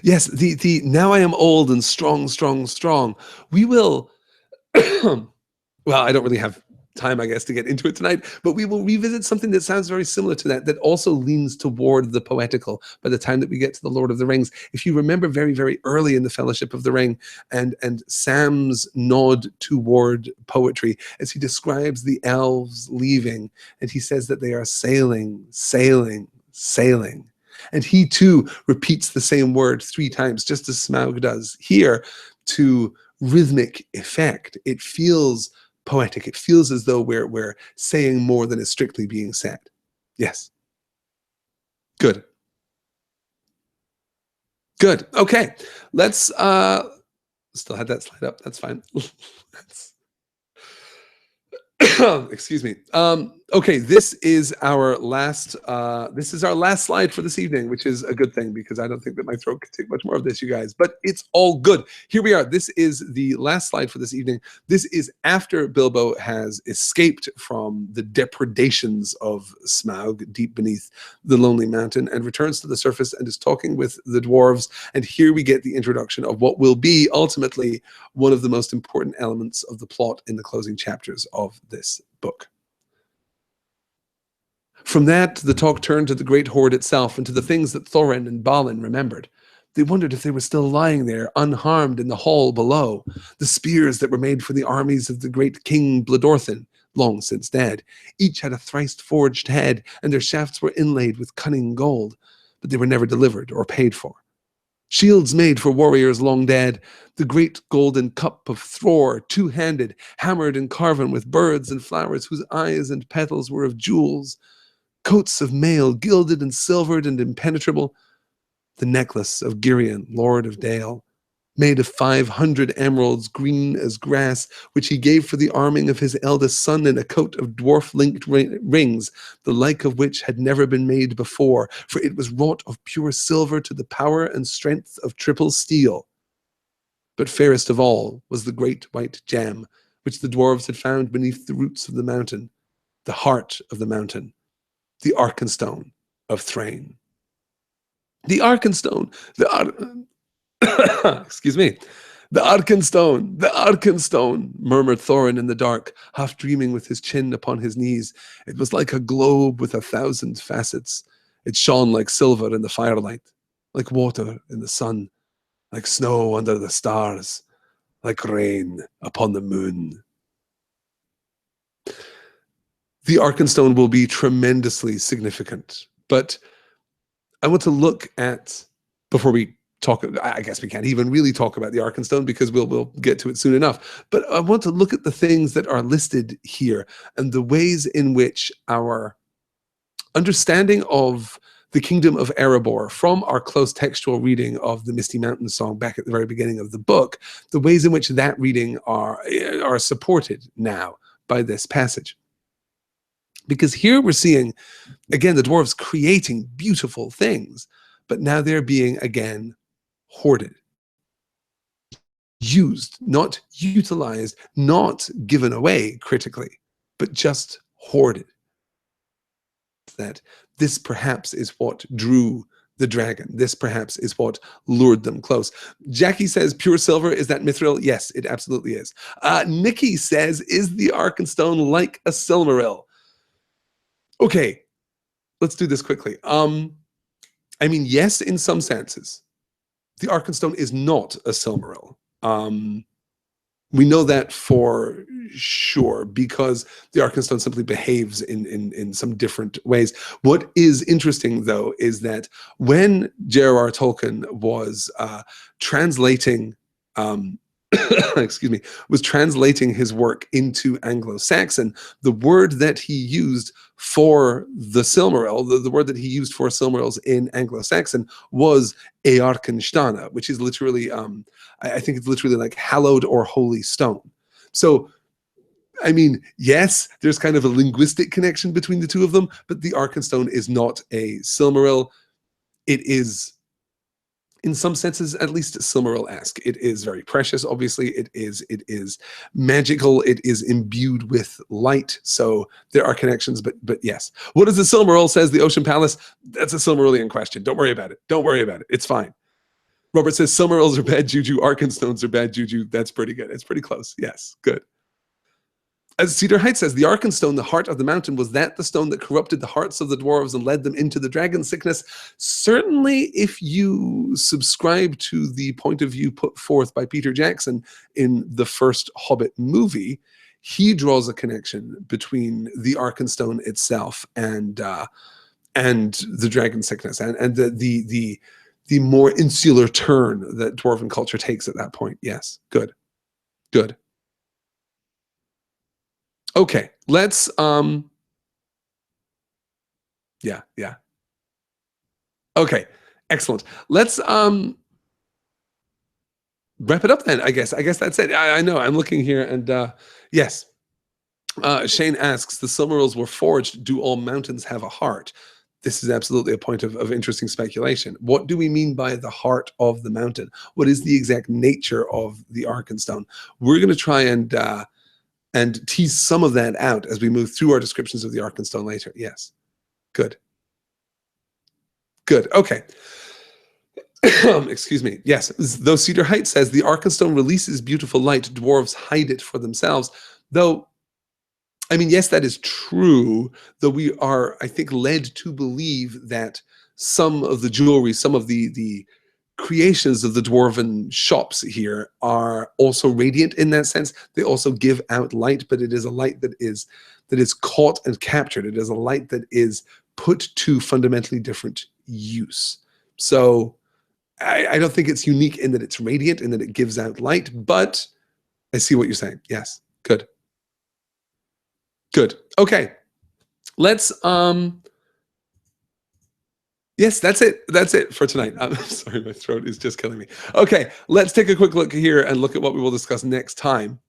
Yes, the now I am old and strong. We will, well, I don't really have time, I guess, to get into it tonight, but we will revisit something that sounds very similar to that also leans toward the poetical by the time that we get to the Lord of the Rings. If you remember very, very early in the Fellowship of the Ring and Sam's nod toward poetry as he describes the elves leaving, and he says that they are sailing. And he too repeats the same word 3 times, just as Smaug does here, to rhythmic effect. It feels poetic. It feels as though we're saying more than is strictly being said. Yes. Good. Okay. Let's still had that slide up. That's fine. Excuse me. Okay, this is our last slide for this evening, which is a good thing because I don't think that my throat can take much more of this, you guys, but it's all good. Here we are. This is the last slide for this evening. This is after Bilbo has escaped from the depredations of Smaug deep beneath the Lonely Mountain and returns to the surface and is talking with the dwarves. And here we get the introduction of what will be ultimately one of the most important elements of the plot in the closing chapters of this book. From that, the talk turned to the great hoard itself and to the things that Thorin and Balin remembered. They wondered if they were still lying there, unharmed in the hall below. The spears that were made for the armies of the great King Bledorthin, long since dead. Each had a thrice-forged head, and their shafts were inlaid with cunning gold, but they were never delivered or paid for. Shields made for warriors long dead, the great golden cup of Thror, 2-handed, hammered and carven with birds and flowers whose eyes and petals were of jewels, coats of mail gilded and silvered and impenetrable, the necklace of Girion, Lord of Dale, made of 500 emeralds green as grass, which he gave for the arming of his eldest son in a coat of dwarf-linked rings, the like of which had never been made before, for it was wrought of pure silver to the power and strength of triple steel. But fairest of all was the great white gem, which the dwarves had found beneath the roots of the mountain, the heart of the mountain, the Arkenstone of Thrain. The Arkenstone, excuse me. The Arkenstone, the Arkenstone, murmured Thorin in the dark, half dreaming with his chin upon his knees. It was like a globe with 1,000 facets. It shone like silver in the firelight, like water in the sun, like snow under the stars, like rain upon the moon. The Arkenstone will be tremendously significant, but I want to look at, before we talk, I guess we can't even really talk about the Arkenstone because we'll get to it soon enough, but I want to look at the things that are listed here and the ways in which our understanding of the kingdom of Erebor from our close textual reading of the Misty Mountain song back at the very beginning of the book, the ways in which that reading are supported now by this passage. Because here we're seeing, again, the dwarves creating beautiful things, but now they're being, again, hoarded, used, not utilized, not given away critically, but just hoarded. That this perhaps is what drew the dragon. This perhaps is what lured them close. Jackie says, pure silver, is that mithril? Yes, it absolutely is. Nikki says, is the Arkenstone like a Silmaril? Okay, let's do this quickly. I mean, yes, in some senses. The Arkenstone is not a Silmaril. We know that for sure because the Arkenstone simply behaves in some different ways. What is interesting, though, is that when J.R.R. Tolkien was translating, excuse me, was translating his work into Anglo-Saxon, the word that he used for the Silmaril, the word that he used for Silmarils in Anglo-Saxon was Arkenstone, which is literally, I think it's literally like hallowed or holy stone. So, I mean, yes, there's kind of a linguistic connection between the two of them, but the Arkenstone is not a Silmaril. It is, in some senses, at least Silmaril-esque. It is very precious, obviously. It is magical. It is imbued with light. So there are connections, but yes. What is the Silmaril, says the Ocean Palace? That's a Silmarillion question. Don't worry about it. Don't worry about it. It's fine. Robert says Silmarils are bad juju. Arkenstones are bad juju. That's pretty good. It's pretty close. Yes, good. As Cedar Heights says, the Arkenstone, the heart of the mountain, was that the stone that corrupted the hearts of the dwarves and led them into the dragon sickness? Certainly, if you subscribe to the point of view put forth by Peter Jackson in the first Hobbit movie, he draws a connection between the Arkenstone itself and the dragon sickness and the more insular turn that dwarven culture takes at that point. Yes, good, good. Okay, let's yeah. Okay, excellent. Let's wrap it up then, I guess. I guess that's it. I know, I'm looking here and yes. Shane asks, the Silmarils were forged. Do all mountains have a heart? This is absolutely a point of interesting speculation. What do we mean by the heart of the mountain? What is the exact nature of the Arkenstone? We're going to try and tease some of that out as we move through our descriptions of the Arkenstone later. Yes. Good. Good. Okay. Excuse me. Yes. Though Cedar Heights says the Arkenstone releases beautiful light, dwarves hide it for themselves. Though, I mean, yes, that is true, though we are, I think, led to believe that some of the jewelry, some of the creations of the dwarven shops here are also radiant in that sense. They also give out light, but it is a light that is caught and captured. It is a light that is put to fundamentally different use. So I don't think it's unique in that it's radiant and that it gives out light, but I see what you're saying. Yes, good. Good. Okay. Let's yes, that's it. That's it for tonight. I'm sorry, my throat is just killing me. Okay, let's take a quick look here and look at what we will discuss next time.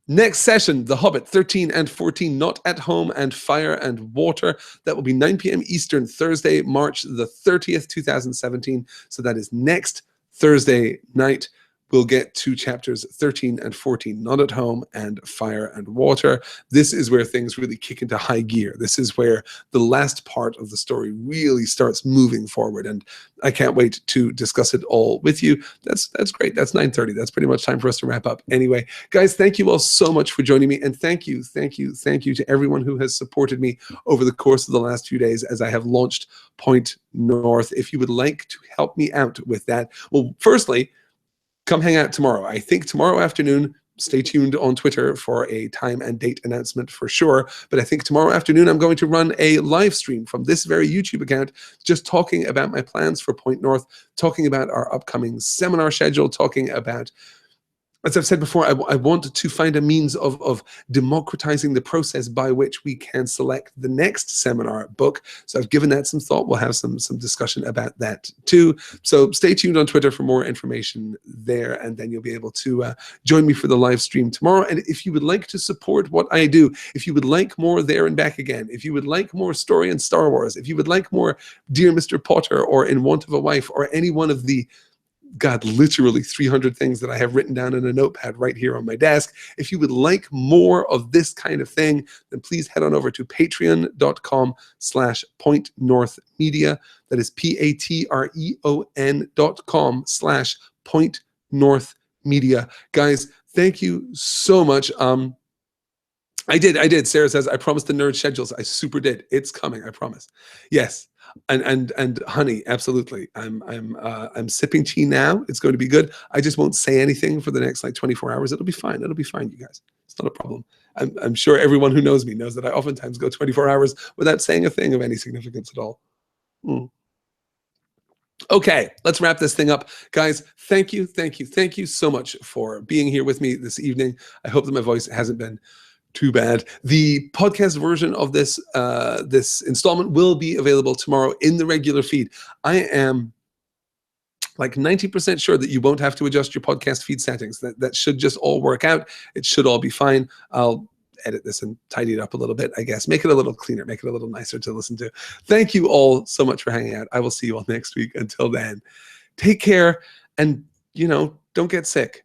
Next session, The Hobbit 13 and 14, Not at Home and Fire and Water. That will be 9 p.m. Eastern, Thursday, March the 30th, 2017. So that is next Thursday night. we'll get to chapters 13 and 14, Not at Home and Fire and Water. This is where things really kick into high gear. This is where the last part of the story really starts moving forward, and I can't wait to discuss it all with you. That's great. That's 9:30. That's pretty much time for us to wrap up. Anyway, guys, thank you all so much for joining me, and thank you to everyone who has supported me over the course of the last few days as I have launched Point North. If you would like to help me out with that, well, firstly, come hang out tomorrow. I think tomorrow afternoon. Stay tuned on Twitter for a time and date announcement for sure. But I think tomorrow afternoon, I'm going to run a live stream from this very YouTube account, just talking about my plans for Point North, talking about our upcoming seminar schedule, talking about, as I've said before, I want to find a means of democratizing the process by which we can select the next seminar book. So I've given that some thought. We'll have some discussion about that too. So stay tuned on Twitter for more information there, and then you'll be able to join me for the live stream tomorrow. And if you would like to support what I do, if you would like more There and Back Again, if you would like more story in Star Wars, if you would like more Dear Mr. Potter or In Want of a Wife or any one of the literally 300 things that I have written down in a notepad right here on my desk. If you would like more of this kind of thing, then please head on over to patreon.com/pointnorthmedia. That is patreon.com/pointnorthmedia. Guys, thank you so much. I did. Sarah says, I promised the nerd schedules. I super did. It's coming, I promise. Yes. And honey, absolutely. I'm sipping tea now. It's going to be good. I just won't say anything for the next like 24 hours. It'll be fine. It'll be fine, you guys. It's not a problem. I'm sure everyone who knows me knows that I oftentimes go 24 hours without saying a thing of any significance at all. Okay, let's wrap this thing up. Guys, thank you so much for being here with me this evening. I hope that my voice hasn't been too bad. The podcast version of this this installment will be available tomorrow in the regular feed. I am like 90% sure that you won't have to adjust your podcast feed settings. That should just all work out. It should all be fine. I'll edit this and tidy it up a little bit, I guess. Make it a little cleaner, make it a little nicer to listen to. Thank you all so much for hanging out. I will see you all next week. Until then, take care, and don't get sick.